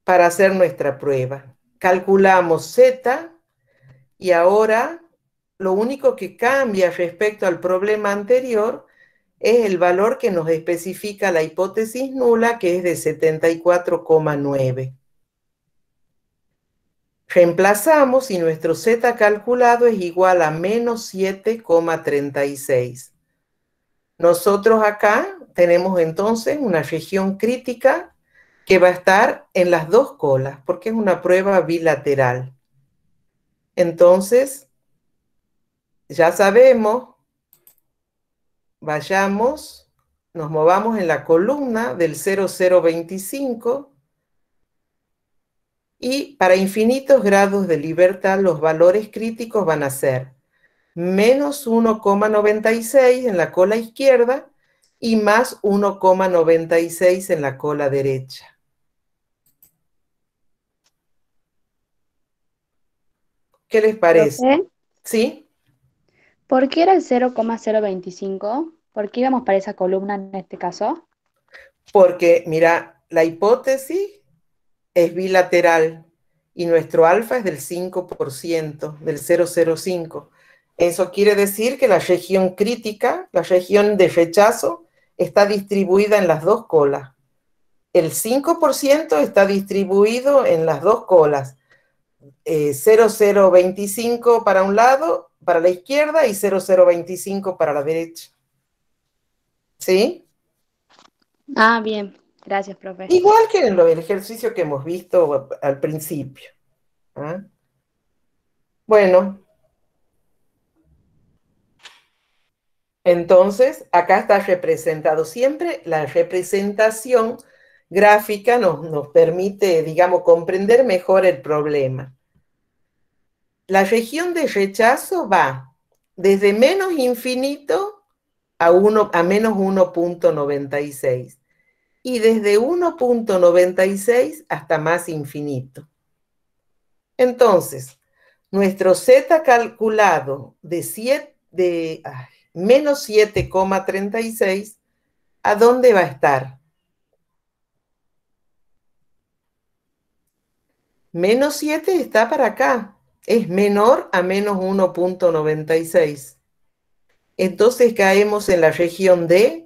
para hacer nuestra prueba. Calculamos Z y ahora lo único que cambia respecto al problema anterior es el valor que nos especifica la hipótesis nula, que es de 74,9. Reemplazamos y nuestro Z calculado es igual a menos 7,36. Nosotros acá tenemos entonces una región crítica que va a estar en las dos colas, porque es una prueba bilateral. Entonces, ya sabemos, nos movamos en la columna del 0025 y para infinitos grados de libertad los valores críticos van a ser menos 1,96 en la cola izquierda y más 1,96 en la cola derecha. ¿Qué les parece? Profe, ¿Sí? ¿por qué era el 0,025? ¿Por qué íbamos para esa columna en este caso? Porque, mira, la hipótesis es bilateral y nuestro alfa es del 5%, del 0,05. Eso quiere decir que la región crítica, la región de rechazo, está distribuida en las dos colas. El 5% está distribuido en las dos colas. 0,025 para un lado, para la izquierda, y 0,025 para la derecha. ¿Sí? Ah, bien. Gracias, profe. Igual que en el ejercicio que hemos visto al principio. ¿Ah? Bueno, entonces acá está representado. Siempre la representación gráfica nos permite, digamos, comprender mejor el problema. La región de rechazo va desde menos infinito a menos 1,96 y desde 1,96 hasta más infinito. Entonces, nuestro z calculado de menos 7,36, ¿a dónde va a estar? Menos 7 está para acá. Es menor a menos 1,96. Entonces caemos en la región de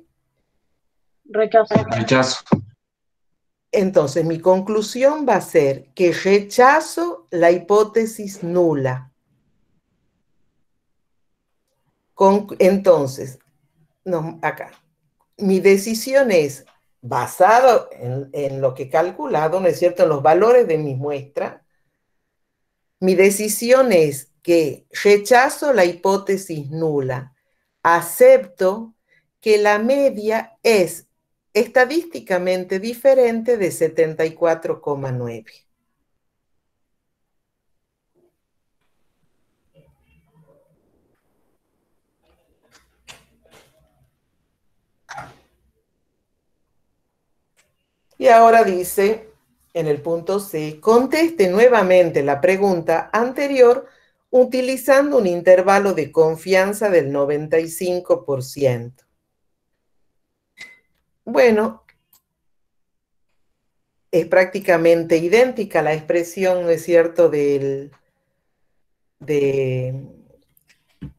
Rechazo. Rechazo. Entonces, mi conclusión va a ser que rechazo la hipótesis nula. Entonces, acá, mi decisión es, basada en lo que he calculado, ¿no es cierto?, en los valores de mi muestra, mi decisión es que rechazo la hipótesis nula, acepto que la media es estadísticamente diferente de 74,9. Y ahora dice, en el punto C, conteste nuevamente la pregunta anterior utilizando un intervalo de confianza del 95%. Bueno, es prácticamente idéntica la expresión, ¿no es cierto?, del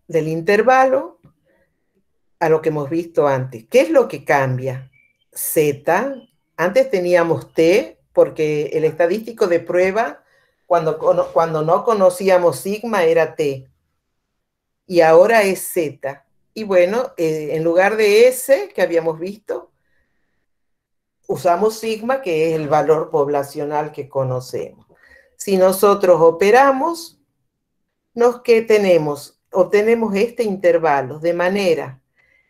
intervalo a lo que hemos visto antes. ¿Qué es lo que cambia? Z. Antes teníamos T, porque el estadístico de prueba, cuando no conocíamos sigma, era T. Y ahora es Z. Y bueno, en lugar de S, que habíamos visto, usamos sigma, que es el valor poblacional que conocemos. Si nosotros operamos, obtenemos este intervalo, de manera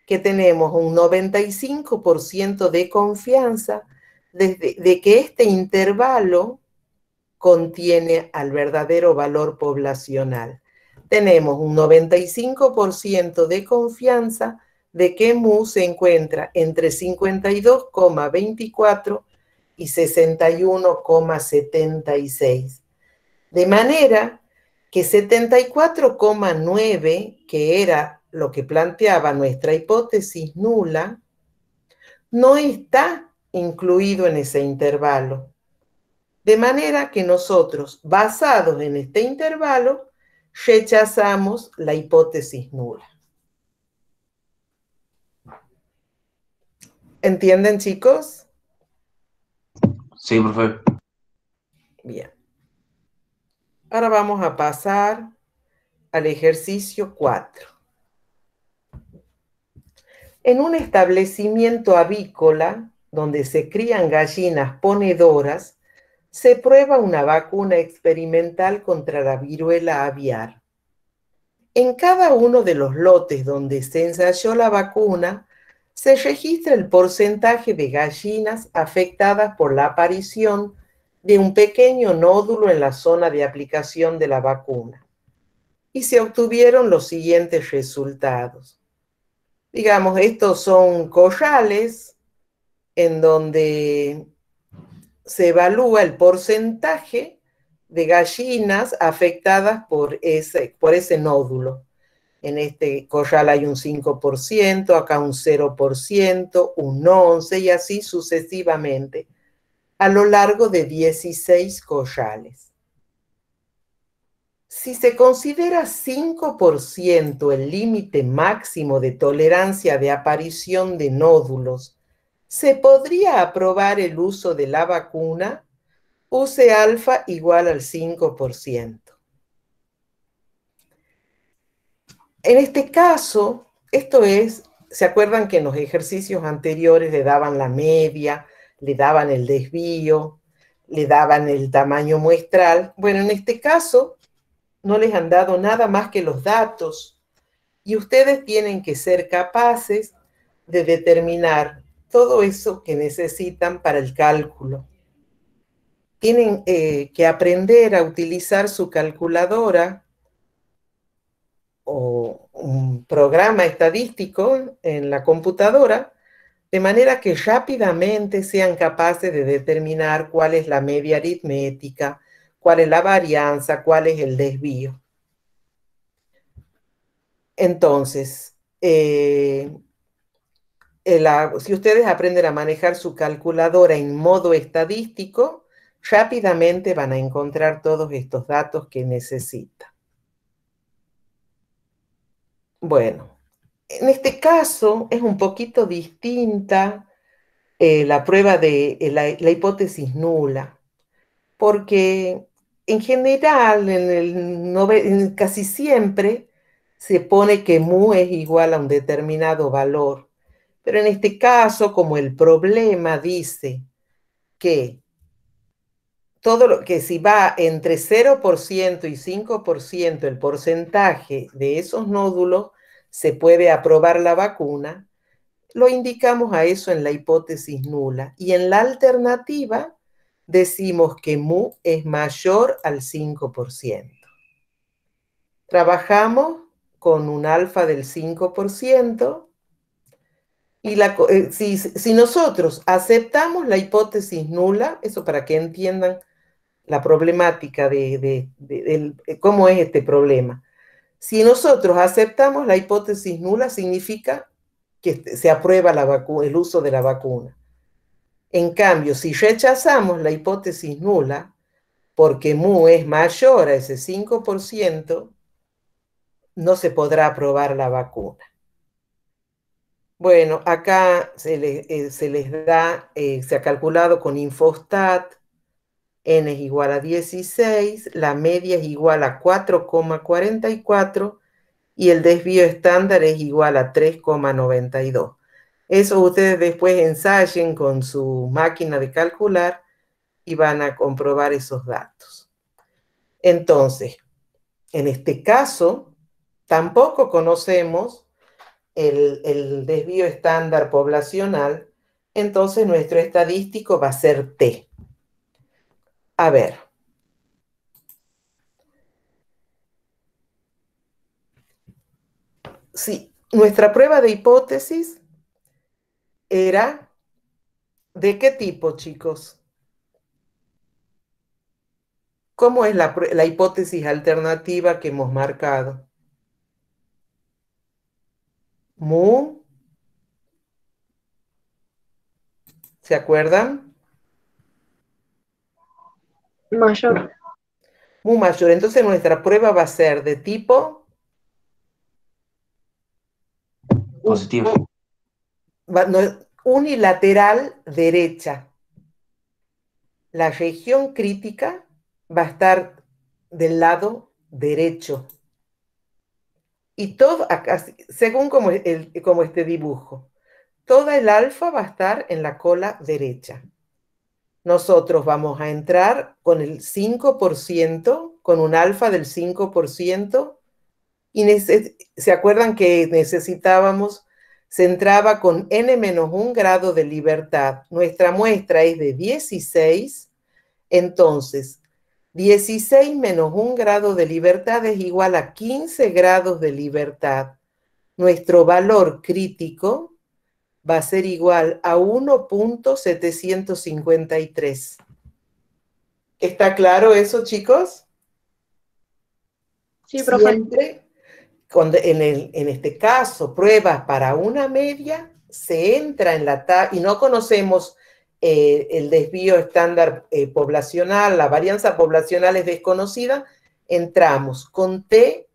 que tenemos un 95% de confianza de que este intervalo contiene al verdadero valor poblacional. Tenemos un 95% de confianza de que mu se encuentra entre 52,24 y 61,76. De manera que 74,9, que era lo que planteaba nuestra hipótesis nula, no está incluido en ese intervalo. De manera que nosotros, basados en este intervalo, rechazamos la hipótesis nula. ¿Entienden, chicos? Sí, profe. Bien. Ahora vamos a pasar al ejercicio 4. En un establecimiento avícola donde se crían gallinas ponedoras, se prueba una vacuna experimental contra la viruela aviar. En cada uno de los lotes donde se ensayó la vacuna, se registra el porcentaje de gallinas afectadas por la aparición de un pequeño nódulo en la zona de aplicación de la vacuna. Y se obtuvieron los siguientes resultados. Digamos, estos son corrales en donde se evalúa el porcentaje de gallinas afectadas por ese nódulo. En este corral hay un 5%, acá un 0%, un 11% y así sucesivamente, a lo largo de 16 corrales. Si se considera 5% el límite máximo de tolerancia de aparición de nódulos, ¿se podría aprobar el uso de la vacuna UC alfa igual al 5%? En este caso, ¿se acuerdan que en los ejercicios anteriores le daban la media, le daban el desvío, le daban el tamaño muestral? Bueno, en este caso no les han dado nada más que los datos y ustedes tienen que ser capaces de determinar todo eso que necesitan para el cálculo. Tienen que aprender a utilizar su calculadora o un programa estadístico en la computadora, de manera que rápidamente sean capaces de determinar cuál es la media aritmética, cuál es la varianza, cuál es el desvío. Entonces, si ustedes aprenden a manejar su calculadora en modo estadístico, rápidamente van a encontrar todos estos datos que necesitan. Bueno, en este caso es un poquito distinta la prueba de la hipótesis nula, porque en general, casi siempre, se pone que mu es igual a un determinado valor. Pero en este caso, como el problema dice que que si va entre 0% y 5% el porcentaje de esos nódulos, se puede aprobar la vacuna, lo indicamos a eso en la hipótesis nula. Y en la alternativa decimos que mu es mayor al 5%. Trabajamos con un alfa del 5%. Y si nosotros aceptamos la hipótesis nula, eso para que entiendan la problemática de cómo es este problema. Si nosotros aceptamos la hipótesis nula, significa que se aprueba el uso de la vacuna. En cambio, si rechazamos la hipótesis nula, porque mu es mayor a ese 5%, no se podrá aprobar la vacuna. Bueno, acá se ha calculado con Infostat, n es igual a 16, la media es igual a 4,44 y el desvío estándar es igual a 3,92. Eso ustedes después ensayen con su máquina de calcular y van a comprobar esos datos. Entonces, en este caso, tampoco conocemos el desvío estándar poblacional, entonces nuestro estadístico va a ser T. A ver. Sí, nuestra prueba de hipótesis era ¿de qué tipo, chicos? ¿Cómo es la hipótesis alternativa que hemos marcado? Mu. ¿Se acuerdan? Mayor. Mu mayor. Entonces nuestra prueba va a ser de tipo Positivo. Unilateral derecha. La región crítica va a estar del lado derecho. Y todo, acá, según como este dibujo, toda el alfa va a estar en la cola derecha. Nosotros vamos a entrar con el 5%, con un alfa del 5%, y ¿se acuerdan que se entraba con n-1 grado de libertad? Nuestra muestra es de 16, entonces 16 menos 1 grado de libertad es igual a 15 grados de libertad. nuestro valor crítico va a ser igual a 1.753. ¿Está claro eso, chicos? Sí, profe. Siempre, en este caso, pruebas para una media, se entra en la tabla, y no conocemos el desvío estándar poblacional, la varianza poblacional es desconocida, entramos con T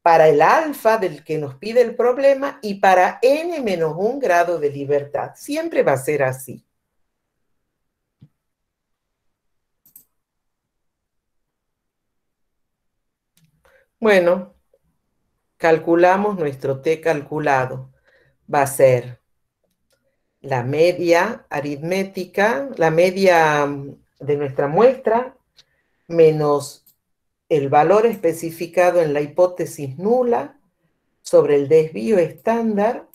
para el alfa del que nos pide el problema y para n menos 1 grado de libertad. Siempre va a ser así. Bueno, calculamos nuestro T calculado. Va a ser la media aritmética, la media de nuestra muestra, menos el valor especificado en la hipótesis nula sobre el desvío estándar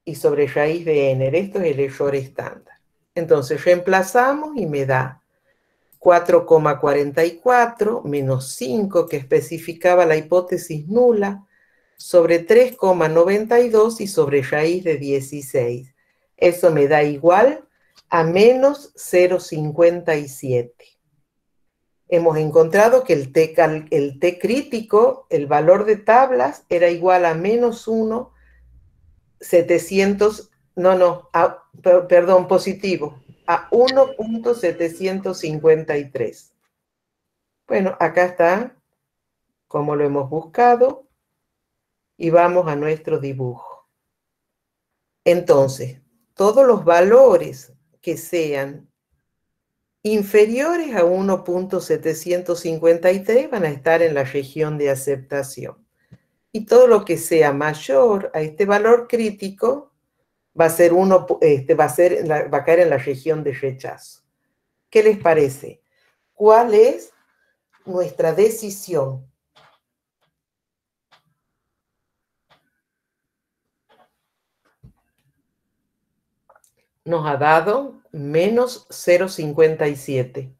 y sobre raíz de n. Esto es el error estándar. Entonces reemplazamos y me da 4,44 menos 5 que especificaba la hipótesis nula sobre 3,92 y sobre raíz de 16. Eso me da igual a menos 0,57. Hemos encontrado que el T crítico, el valor de tablas, era igual a menos 1, 700, perdón, positivo, a 1.753. Bueno, acá está como lo hemos buscado y vamos a nuestro dibujo. Entonces, todos los valores que sean inferiores a 1.753 van a estar en la región de aceptación. Y todo lo que sea mayor a este valor crítico va a caer en la región de rechazo. ¿Qué les parece? ¿Cuál es nuestra decisión? Nos ha dado menos 0,57.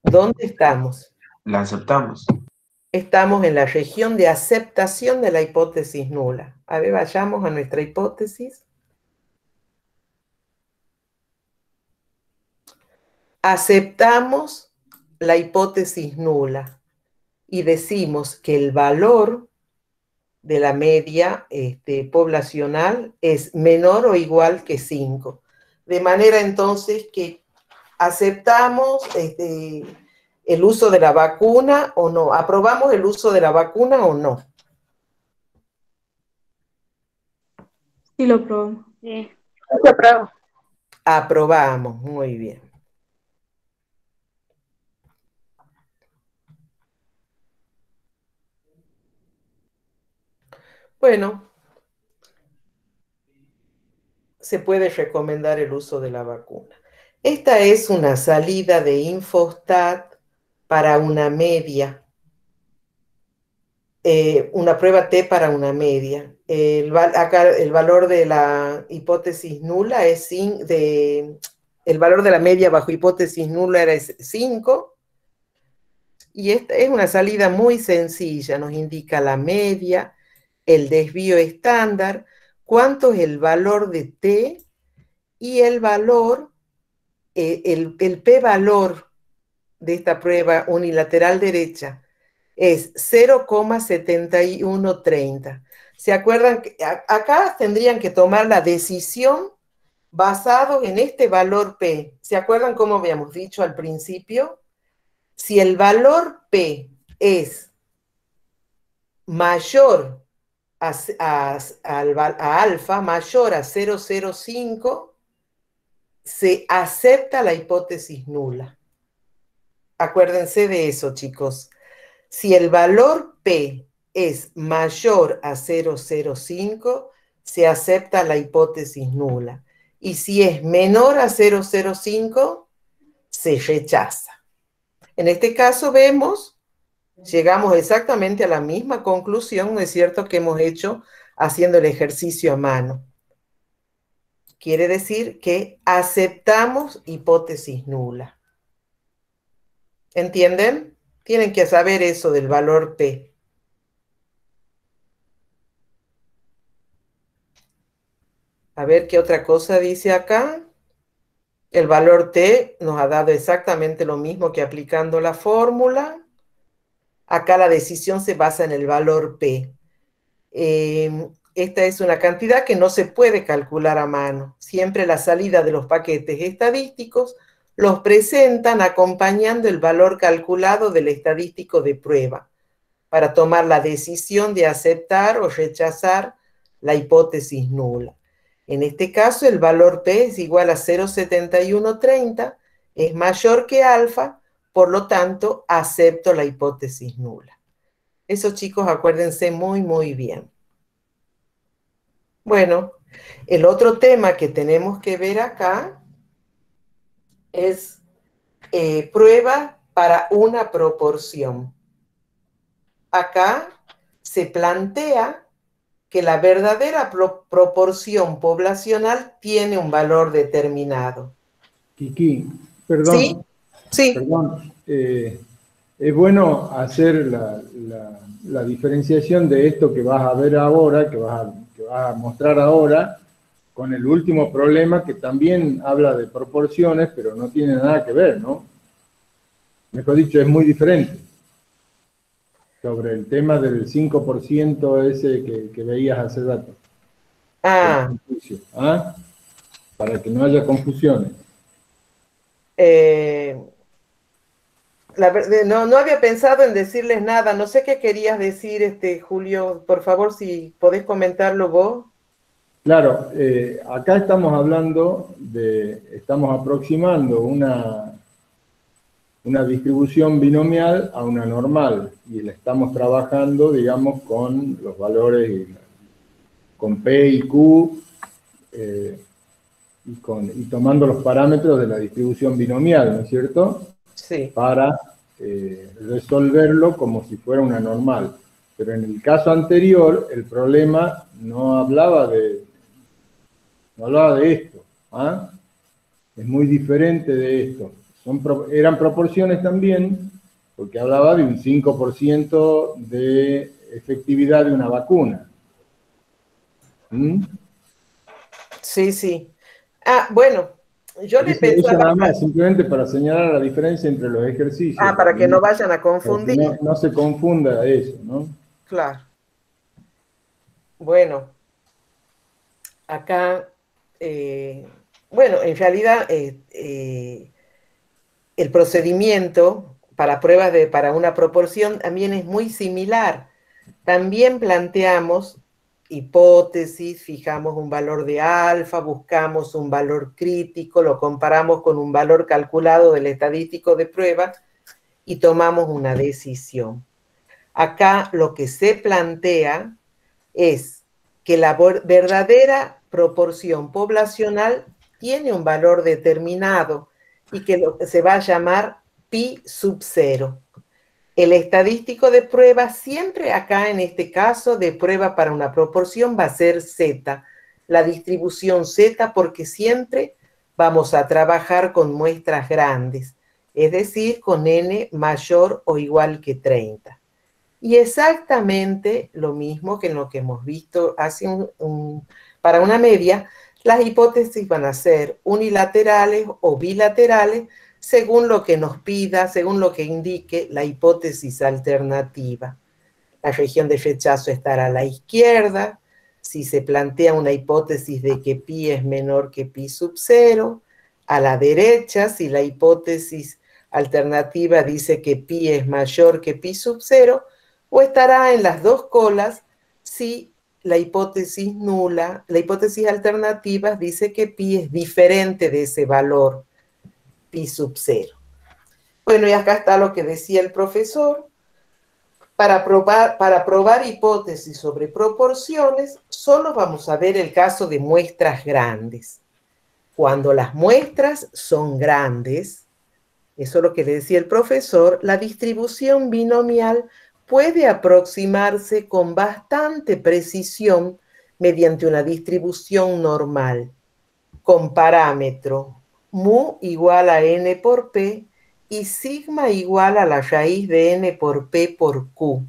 ¿Dónde estamos? La aceptamos. Estamos en la región de aceptación de la hipótesis nula. A ver, vayamos a nuestra hipótesis. Aceptamos la hipótesis nula y decimos que el valor de la media poblacional es menor o igual que 5. De manera entonces que aceptamos el uso de la vacuna o no. ¿Aprobamos el uso de la vacuna o no? Sí, lo probamos. Sí. Lo apruebo. Aprobamos, muy bien. Bueno, se puede recomendar el uso de la vacuna. Esta es una salida de Infostat para una media. Una prueba T para una media. Acá el valor de la hipótesis nula es el valor de la media bajo hipótesis nula era 5. Y esta es una salida muy sencilla. Nos indica la media, el desvío estándar, cuánto es el valor de T y el valor, el p-valor de esta prueba unilateral derecha es 0,7130. ¿Se acuerdan? Acá tendrían que tomar la decisión basado en este valor P. ¿Se acuerdan cómo habíamos dicho al principio? Si el valor P es mayor a alfa, mayor a 0,05, se acepta la hipótesis nula. Acuérdense de eso, chicos. Si el valor P es mayor a 0,05, se acepta la hipótesis nula. Y si es menor a 0,05, se rechaza. En este caso vemos, llegamos exactamente a la misma conclusión, ¿no es cierto?, que hemos hecho haciendo el ejercicio a mano. Quiere decir que aceptamos hipótesis nula. ¿Entienden? Tienen que saber eso del valor P. A ver qué otra cosa dice acá. El valor T nos ha dado exactamente lo mismo que aplicando la fórmula. Acá la decisión se basa en el valor P. Esta es una cantidad que no se puede calcular a mano. Siempre la salida de los paquetes estadísticos los presentan acompañando el valor calculado del estadístico de prueba para tomar la decisión de aceptar o rechazar la hipótesis nula. En este caso, el valor P es igual a 0,7130, es mayor que alfa, por lo tanto, acepto la hipótesis nula. Eso, chicos, acuérdense muy, muy bien. Bueno, el otro tema que tenemos que ver acá es prueba para una proporción. Acá se plantea que la verdadera proporción poblacional tiene un valor determinado. Kiki, ¿Sí? perdón. Sí. Perdón. Es bueno hacer la diferenciación de esto que vas a ver ahora, que vas a mostrar ahora, con el último problema que también habla de proporciones, pero no tiene nada que ver, ¿no? Mejor dicho, es muy diferente. Sobre el tema del 5% ese que veías hace rato. Ah. ¿Ah? Para que no haya confusiones. No había pensado en decirles nada. No sé qué querías decir, Julio. Por favor, si podés comentarlo vos. Claro, acá estamos hablando estamos aproximando una distribución binomial a una normal y la estamos trabajando, digamos, con los valores, con P y Q, y tomando los parámetros de la distribución binomial, ¿no es cierto? Sí. Para resolverlo como si fuera una normal. Pero en el caso anterior, el problema no hablaba de esto. ¿Ah? Es muy diferente de esto. Eran proporciones también, porque hablaba de un 5% de efectividad de una vacuna. ¿Mm? Sí, sí. Ah, bueno, yo le pensaba... Eso nada más, simplemente para señalar la diferencia entre los ejercicios. Ah, para que no vayan a confundir. No se confunda eso, ¿no? Claro. Bueno, acá, bueno, en realidad el procedimiento para pruebas para una proporción también es muy similar. También planteamos hipótesis, fijamos un valor de alfa, buscamos un valor crítico, lo comparamos con un valor calculado del estadístico de prueba y tomamos una decisión. Acá lo que se plantea es que la verdadera proporción poblacional tiene un valor determinado y que se va a llamar pi sub 0. El estadístico de prueba siempre acá en este caso de prueba para una proporción va a ser z, la distribución z, porque siempre vamos a trabajar con muestras grandes, es decir, con n mayor o igual que 30. Y exactamente lo mismo que en lo que hemos visto hace para una media, las hipótesis van a ser unilaterales o bilaterales según lo que nos pida, según lo que indique la hipótesis alternativa. La región de rechazo estará a la izquierda, si se plantea una hipótesis de que pi es menor que pi sub 0, a la derecha, si la hipótesis alternativa dice que pi es mayor que pi sub 0, o estará en las dos colas si la hipótesis nula, la hipótesis alternativa dice que pi es diferente de ese valor, pi sub 0. Bueno, y acá está lo que decía el profesor. Para probar hipótesis sobre proporciones, solo vamos a ver el caso de muestras grandes. Cuando las muestras son grandes, eso es lo que le decía el profesor, la distribución binomial puede aproximarse con bastante precisión mediante una distribución normal, con parámetro mu igual a n por p y sigma igual a la raíz de n por p por q,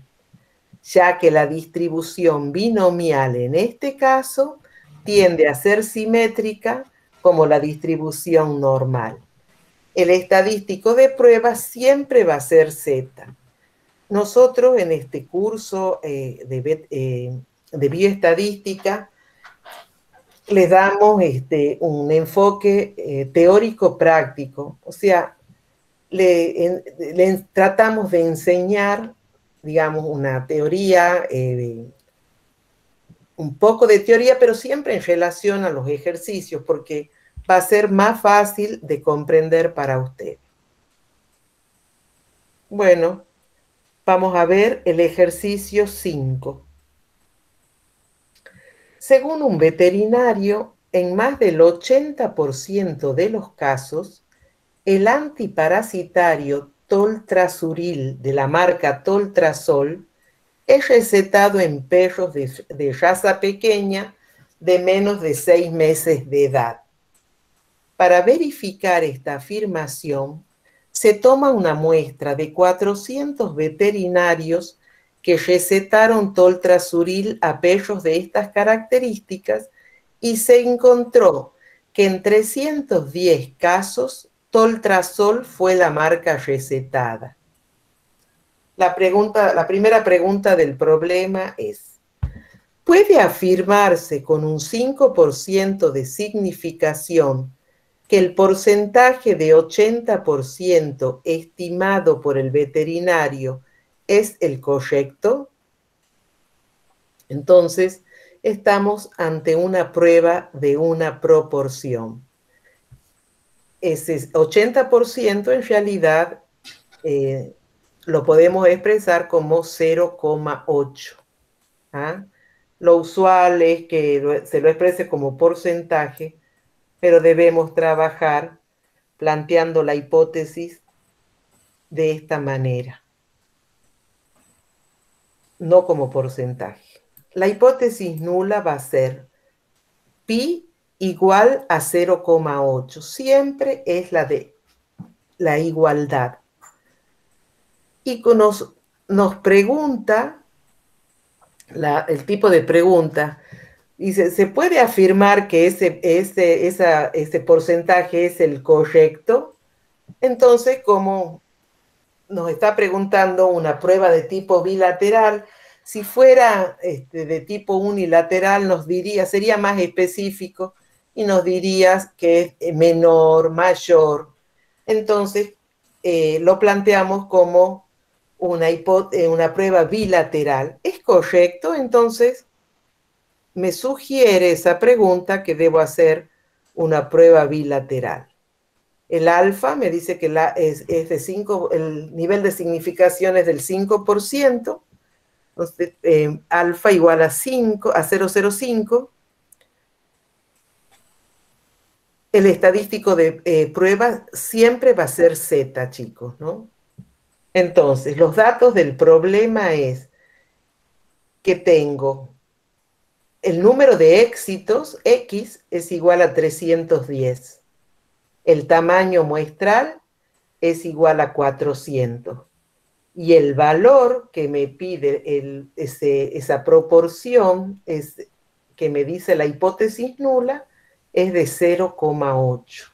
ya que la distribución binomial en este caso tiende a ser simétrica como la distribución normal. El estadístico de prueba siempre va a ser Z. Nosotros en este curso de bioestadística le damos un enfoque teórico-práctico, o sea, tratamos de enseñar, digamos, una teoría, un poco de teoría, pero siempre en relación a los ejercicios, porque va a ser más fácil de comprender para usted. Bueno, vamos a ver el ejercicio 5. Según un veterinario, en más del 80% de los casos, el antiparasitario Toltrasuril de la marca Toltrasol es recetado en perros de raza pequeña de menos de 6 meses de edad. Para verificar esta afirmación, se toma una muestra de 400 veterinarios que recetaron Toltrasuril a perros de estas características y se encontró que en 310 casos Toltrasol fue la marca recetada. La primera pregunta del problema es: ¿puede afirmarse con un 5% de significación que el porcentaje de 80% estimado por el veterinario es el correcto? Entonces, estamos ante una prueba de una proporción. Ese 80% en realidad lo podemos expresar como 0,8. ¿Ah? Lo usual es que se lo exprese como porcentaje, pero debemos trabajar planteando la hipótesis de esta manera, no como porcentaje. La hipótesis nula va a ser pi igual a 0,8. Siempre es la de la igualdad. Y nos pregunta, el tipo de pregunta, dice, ¿se puede afirmar que ese porcentaje es el correcto? Entonces, como nos está preguntando una prueba de tipo bilateral, si fuera de tipo unilateral, nos diría, sería más específico y nos diría que es menor, mayor. Entonces, lo planteamos como una prueba bilateral. ¿Es correcto? Entonces, me sugiere esa pregunta que debo hacer una prueba bilateral. El alfa me dice que es de 5, el nivel de significación es del 5%, entonces alfa igual a 0,05. El estadístico de prueba siempre va a ser Z, chicos, ¿no? Entonces, los datos del problema es que tengo el número de éxitos, X, es igual a 310. El tamaño muestral es igual a 400. Y el valor que me pide esa proporción que me dice la hipótesis nula es de 0,8.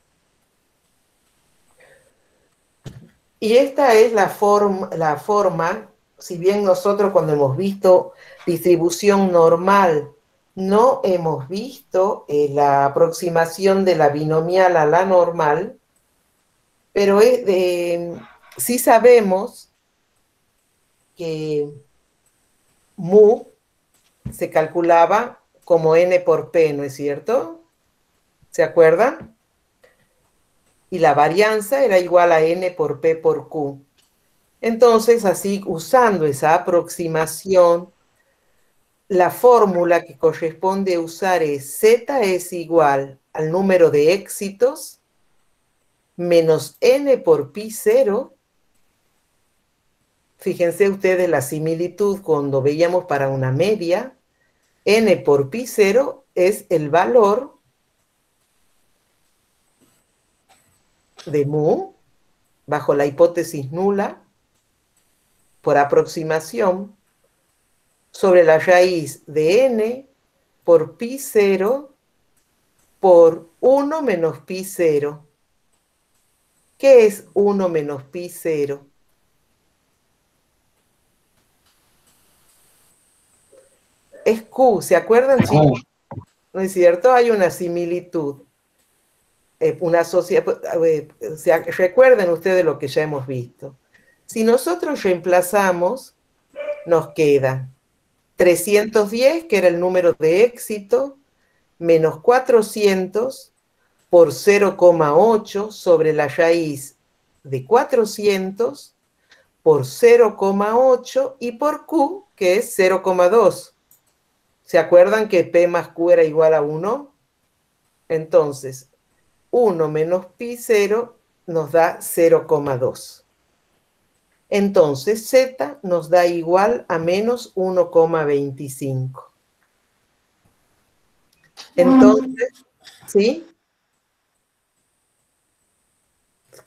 Y esta es la forma, si bien nosotros cuando hemos visto distribución normal no hemos visto la aproximación de la binomial a la normal, pero sí sabemos que mu se calculaba como n por p, ¿no es cierto? ¿Se acuerdan? Y la varianza era igual a n por p por q. Entonces, así, usando esa aproximación, la fórmula que corresponde usar es z es igual al número de éxitos menos n por pi 0. Fíjense ustedes la similitud cuando veíamos para una media. N por pi 0 es el valor de mu bajo la hipótesis nula por aproximación sobre la raíz de n por pi 0 por 1 menos pi 0. ¿Qué es 1 menos pi 0? Es Q, ¿se acuerdan, chicos? ¿No es cierto? Hay una similitud, una recuerden ustedes lo que ya hemos visto. Si nosotros reemplazamos, nos queda 310, que era el número de éxito, menos 400 por 0,8 sobre la raíz de 400 por 0,8 y por Q, que es 0,2. ¿Se acuerdan que P más Q era igual a 1? Entonces, 1 menos pi 0 nos da 0,2. Entonces, Z nos da igual a menos 1,25. Entonces, ¿sí?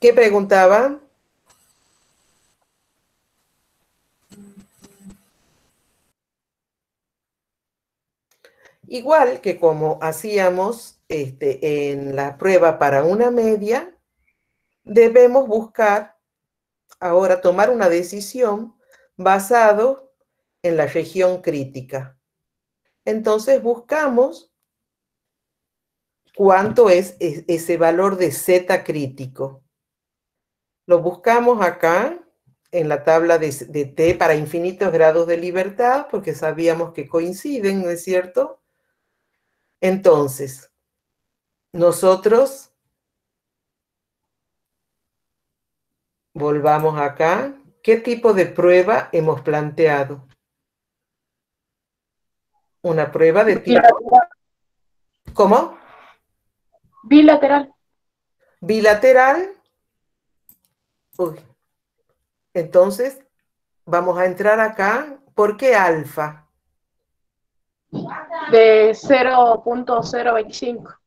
¿Qué preguntaba? Igual que como hacíamos en la prueba para una media, debemos buscar, ahora tomar una decisión basado en la región crítica. Entonces buscamos cuánto es ese valor de Z crítico. Lo buscamos acá en la tabla de T para infinitos grados de libertad, porque sabíamos que coinciden, ¿no es cierto? Entonces, nosotros volvamos acá. ¿Qué tipo de prueba hemos planteado? Una prueba de tipo... Bilateral. ¿Cómo? Bilateral. Bilateral. Uy. Entonces, vamos a entrar acá. ¿Por qué alfa? De 0,025.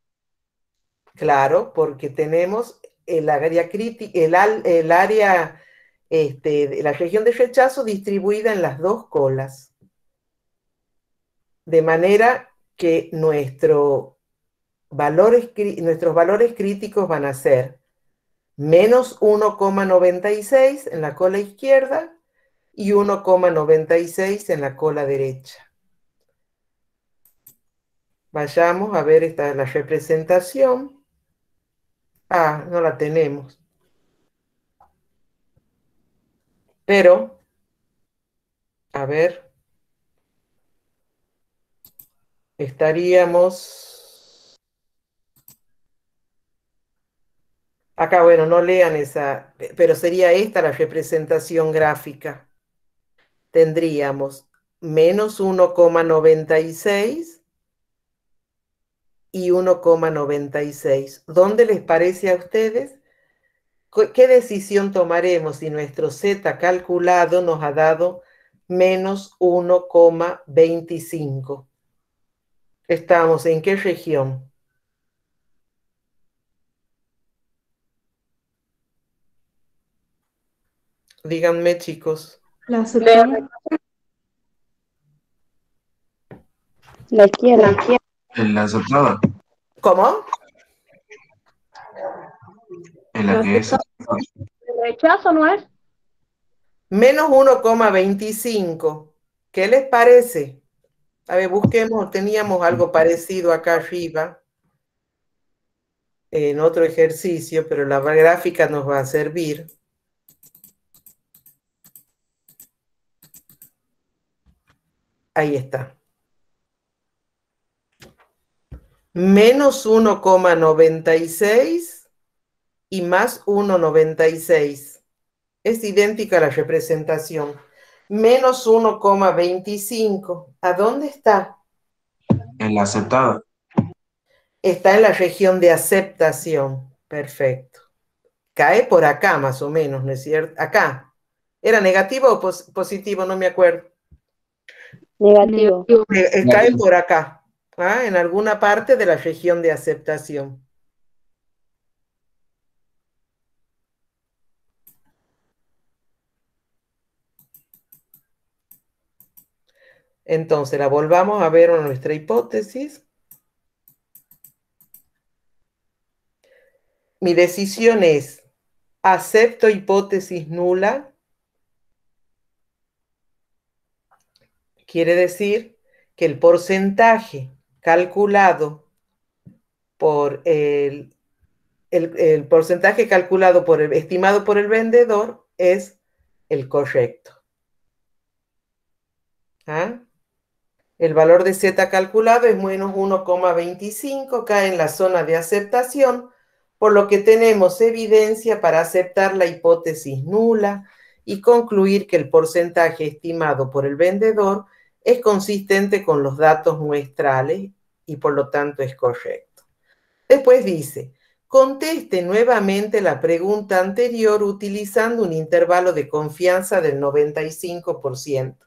Claro, porque tenemos el área crítica, el área, la región de rechazo distribuida en las dos colas. De manera que nuestros valores críticos van a ser menos 1,96 en la cola izquierda y 1,96 en la cola derecha. Vayamos a ver, esta es la representación. Ah, no la tenemos. Pero, a ver, estaríamos... Acá, bueno, no lean esa, pero sería esta la representación gráfica. Tendríamos menos 1,96 y 1,96. ¿Dónde les parece a ustedes? ¿Qué decisión tomaremos si nuestro Z calculado nos ha dado menos 1,25? ¿Estamos en qué región? Díganme, chicos. La aceptada. La izquierda. En la aceptada, ¿Cómo? en la que es aceptada. El rechazo no es. Menos 1,25. ¿Qué les parece? A ver, busquemos, teníamos algo parecido acá arriba en otro ejercicio, pero la gráfica nos va a servir. Ahí está. Menos 1,96 y más 1,96. Es idéntica a la representación. Menos 1,25. ¿A dónde está? En la aceptada. Está en la región de aceptación. Perfecto. Cae por acá más o menos, ¿no es cierto? Acá. ¿Era negativo o positivo? No me acuerdo. Negativo. Cae por acá, ¿ah? En alguna parte de la región de aceptación. Entonces, la volvamos a ver a nuestra hipótesis. mi decisión es, acepto hipótesis nula, quiere decir que el porcentaje calculado por el porcentaje calculado estimado por el vendedor es el correcto. ¿Ah? El valor de Z calculado es menos 1,25, cae en la zona de aceptación, por lo que tenemos evidencia para aceptar la hipótesis nula y concluir que el porcentaje estimado por el vendedor es consistente con los datos muestrales y por lo tanto es correcto. Después dice, conteste nuevamente la pregunta anterior utilizando un intervalo de confianza del 95%.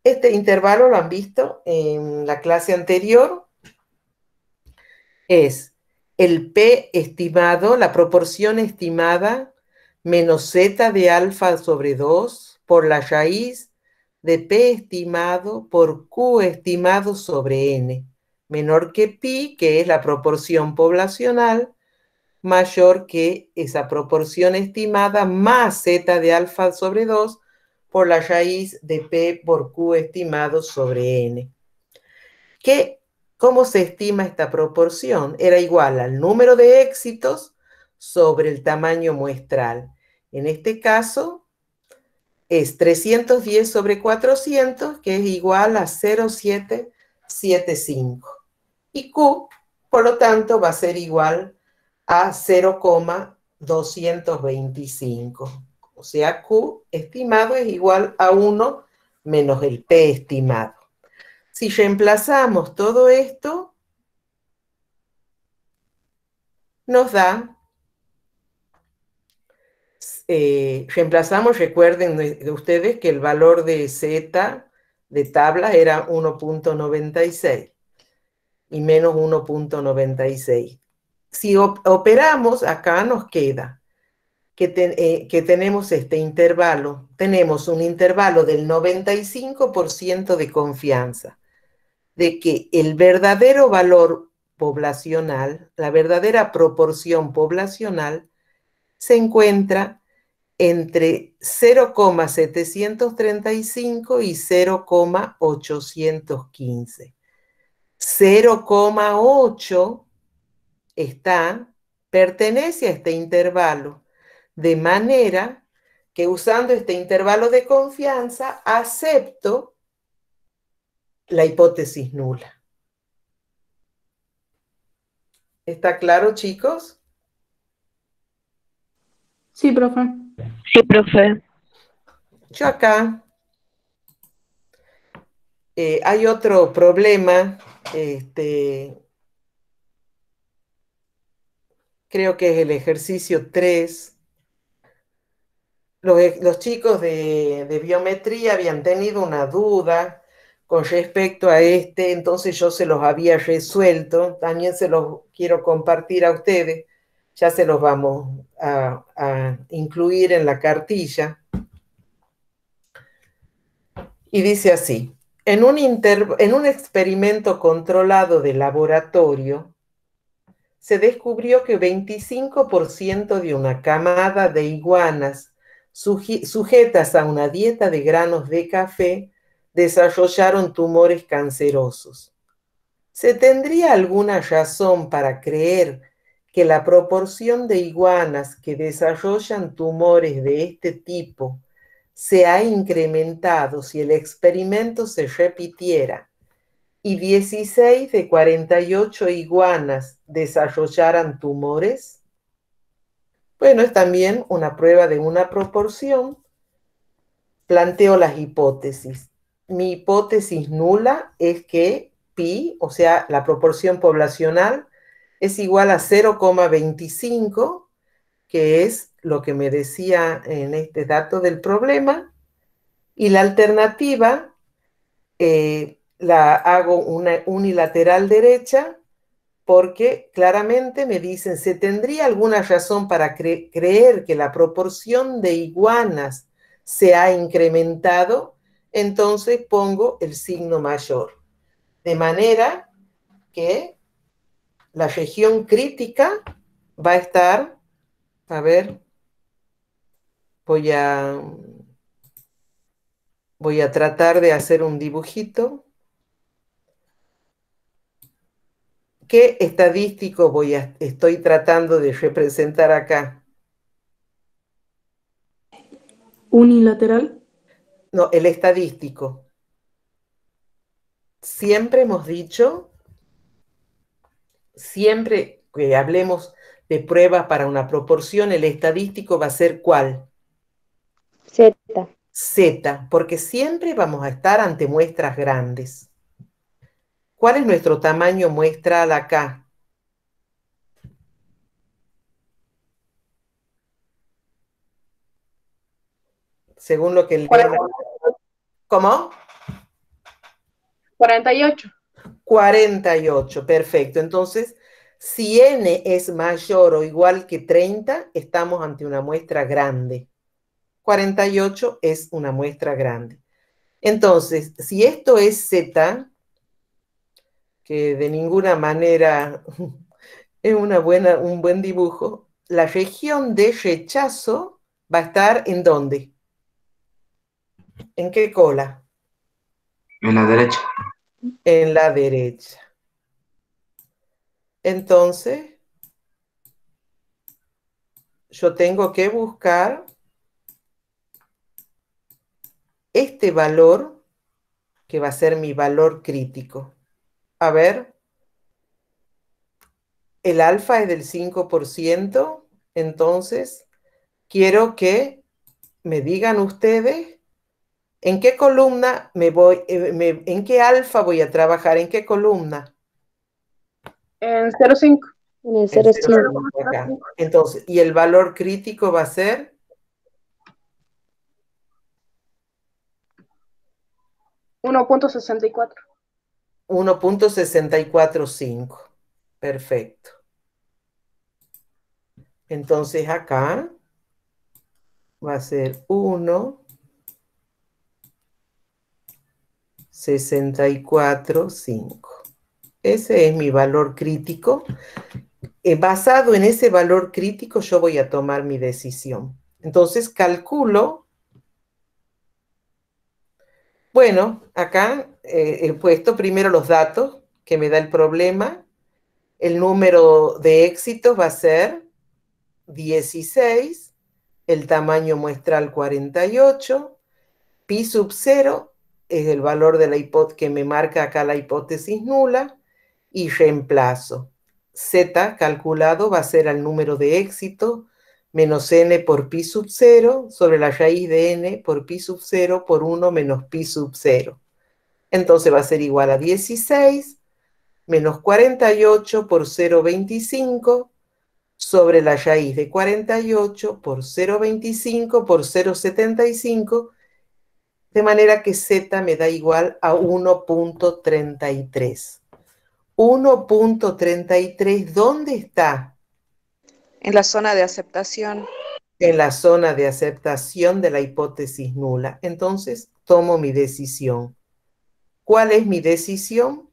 Este intervalo lo han visto en la clase anterior. Es el P estimado, la proporción estimada, menos Z de alfa sobre 2 por la raíz de P estimado por Q estimado sobre N, menor que pi, que es la proporción poblacional, mayor que esa proporción estimada más Z de alfa sobre 2 por la raíz de P por Q estimado sobre N. ¿Cómo se estima esta proporción? Era igual al número de éxitos sobre el tamaño muestral. En este caso es 310 sobre 400, que es igual a 0,775. Y Q, por lo tanto, va a ser igual a 0,225. O sea, Q estimado es igual a 1 menos el P estimado. Si reemplazamos todo esto, nos da, reemplazamos, recuerden de ustedes que el valor de Z de tabla era 1,96 y menos 1,96. Si operamos, acá nos queda que tenemos este intervalo, tenemos un intervalo del 95% de confianza, de que el verdadero valor poblacional, la verdadera proporción poblacional, se encuentra entre 0,735 y 0,815. 0,8 pertenece a este intervalo, de manera que usando este intervalo de confianza acepto la hipótesis nula. ¿Está claro, chicos? Sí, profe. Sí, profe. Yo acá hay otro problema, creo que es el ejercicio 3. Los chicos de biometría habían tenido una duda con respecto a entonces yo se los había resuelto, también se los quiero compartir a ustedes, ya se los vamos a incluir en la cartilla. Y dice así, en un experimento controlado de laboratorio, se descubrió que 25% de una camada de iguanas sujetas a una dieta de granos de café desarrollaron tumores cancerosos. ¿Se tendría alguna razón para creer que la proporción de iguanas que desarrollan tumores de este tipo se ha incrementado si el experimento se repitiera y 16 de 48 iguanas desarrollaran tumores? Bueno, es también una prueba de una proporción. Planteo las hipótesis. Mi hipótesis nula es que pi, o sea, la proporción poblacional, es igual a 0,25, que es lo que me decía en este dato del problema, y la alternativa la hago una unilateral derecha, porque claramente me dicen, ¿se tendría alguna razón para creer que la proporción de iguanas se ha incrementado? Entonces pongo el signo mayor. De manera que la región crítica va a estar, a ver, voy a tratar de hacer un dibujito. ¿Qué estadístico estoy tratando de representar acá? Unilateral. No, el estadístico. Siempre hemos dicho, siempre que hablemos de pruebas para una proporción, el estadístico va a ser ¿cuál? Z. Z, porque siempre vamos a estar ante muestras grandes. ¿Cuál es nuestro tamaño muestral acá? Según lo que el... 48. ¿Cómo? 48. 48, perfecto. Entonces, si n es mayor o igual que 30, estamos ante una muestra grande. 48 es una muestra grande. Entonces, si esto es Z, que de ninguna manera es un buen dibujo, la región de rechazo va a estar ¿en dónde? ¿En qué cola? En la derecha. En la derecha. Entonces, yo tengo que buscar este valor, que va a ser mi valor crítico. A ver, el alfa es del 5%, entonces quiero que me digan ustedes en qué columna en qué alfa voy a trabajar, en qué columna. En 0,5. En el En 0,5. 0,5 acá. Entonces, y el valor crítico va a ser 1,64. 1,645. Perfecto. Entonces acá va a ser 1,645. Ese es mi valor crítico. Basado en ese valor crítico, yo voy a tomar mi decisión. Entonces calculo, bueno, acá he puesto primero los datos que me da el problema. El número de éxitos va a ser 16, el tamaño muestral 48, pi sub 0 es el valor de que me marca acá la hipótesis nula, y reemplazo. Z calculado va a ser el número de éxito menos n por pi sub 0 sobre la raíz de n por pi sub 0 por 1 menos pi sub 0. Entonces va a ser igual a 16 menos 48 por 0,25 sobre la raíz de 48 por 0,25 por 0,75, de manera que Z me da igual a 1,33. 1,33, ¿dónde está? En la zona de aceptación. En la zona de aceptación de la hipótesis nula. Entonces, tomo mi decisión. ¿Cuál es mi decisión?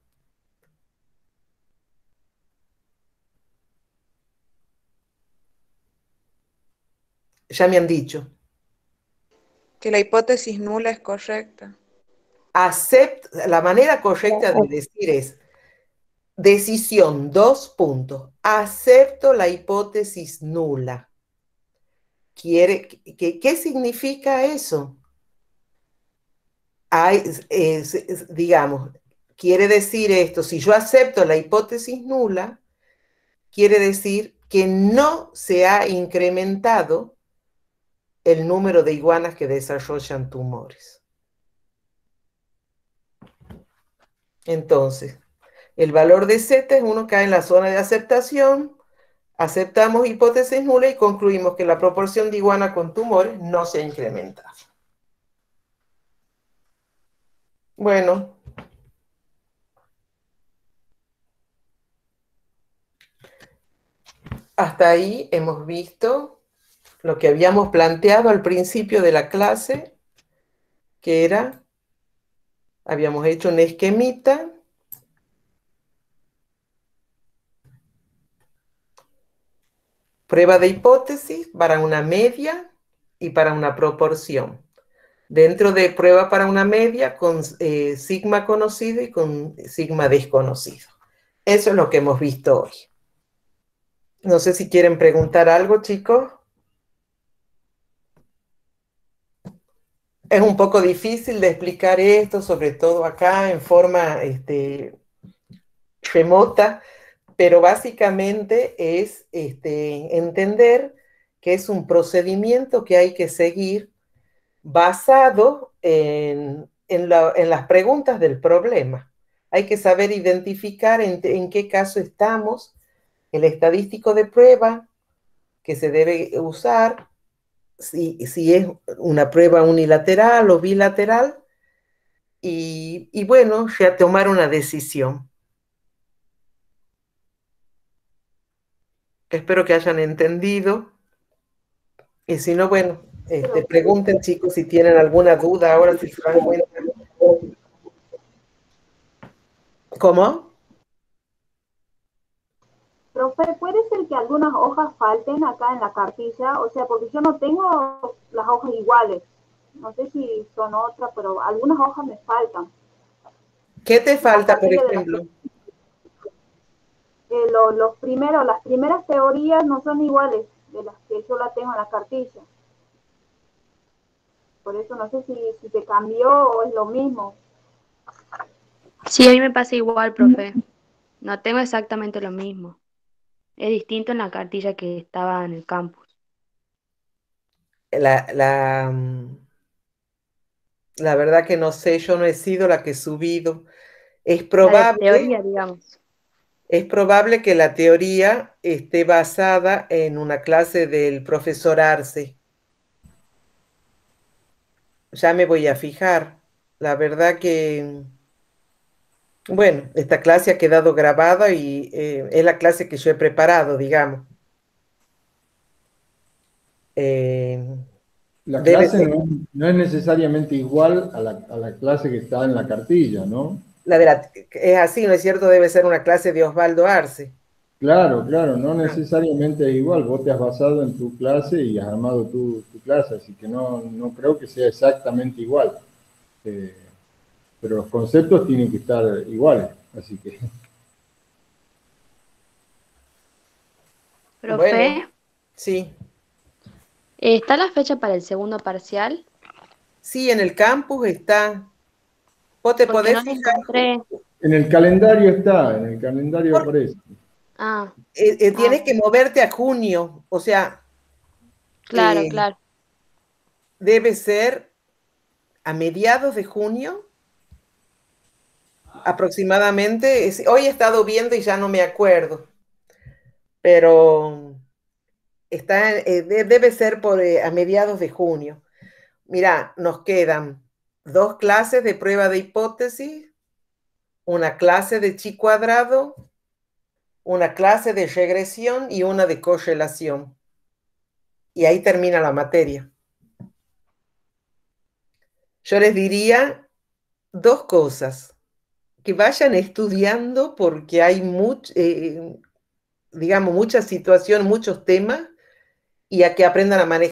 Ya me han dicho. Que la hipótesis nula es correcta. La manera correcta de decir es decisión, 2 puntos. Acepto la hipótesis nula. ¿Qué significa eso? Digamos, quiere decir esto, si yo acepto la hipótesis nula, quiere decir que no se ha incrementado el número de iguanas que desarrollan tumores. Entonces, el valor de Z es 1, cae en la zona de aceptación, aceptamos hipótesis nula y concluimos que la proporción de iguana con tumores no se ha incrementado. Bueno. Hasta ahí hemos visto lo que habíamos planteado al principio de la clase, que era, habíamos hecho un esquemita Prueba de hipótesis para una media y para una proporción. Dentro de prueba para una media con sigma conocido y con sigma desconocido. Eso es lo que hemos visto hoy. No sé si quieren preguntar algo, chicos. Es un poco difícil de explicar esto, sobre todo acá en forma remota, pero básicamente es entender que es un procedimiento que hay que seguir basado en las preguntas del problema. Hay que saber identificar en qué caso estamos, el estadístico de prueba que se debe usar, si es una prueba unilateral o bilateral, y bueno, ya tomar una decisión. Espero que hayan entendido. Y si no, bueno, pregunten, chicos, si tienen alguna duda ahora, si se dan cuenta. ¿Cómo? Profe, ¿puede ser que algunas hojas falten acá en la cartilla? O sea, porque yo no tengo las hojas iguales. No sé si son otras, pero algunas hojas me faltan. ¿Qué te falta, por ejemplo? Las primeras teorías no son iguales de las que yo la tengo en la cartilla. Por eso no sé si se cambió o es lo mismo. Sí, a mí me pasa igual, profe. No tengo exactamente lo mismo. Es distinto en la cartilla que estaba en el campus. La verdad que no sé, yo no he sido la que he subido. Es La de probable, teoría, digamos. es probable que la teoría esté basada en una clase del profesor Arce. Ya me voy a fijar. La verdad que, bueno, esta clase ha quedado grabada y es la clase que yo he preparado, digamos. La Debe clase ser no es necesariamente igual a la clase que está en la cartilla, ¿no? es así, ¿no es cierto? Debe ser una clase de Osvaldo Arce. Claro, claro, no necesariamente es igual. Vos te has basado en tu clase y has armado tu clase, así que no creo que sea exactamente igual. Pero los conceptos tienen que estar iguales, así que... Profe, Bueno, sí. ¿está la fecha para el segundo parcial? Sí, en el campus está. Vos te Porque podés no la fijar. encontré. En el calendario está, en el calendario Por- aparece. Ah, Tienes que moverte a junio, o sea, claro, claro. debe ser a mediados de junio, aproximadamente. Hoy he estado viendo y ya no me acuerdo, pero debe ser a mediados de junio. Mira, nos quedan 2 clases de prueba de hipótesis, una clase de chi cuadrado, una clase de regresión y una de correlación. Y ahí termina la materia. Yo les diría 2 cosas. Que vayan estudiando porque hay digamos, mucha situación, muchos temas, y a que aprendan a manejar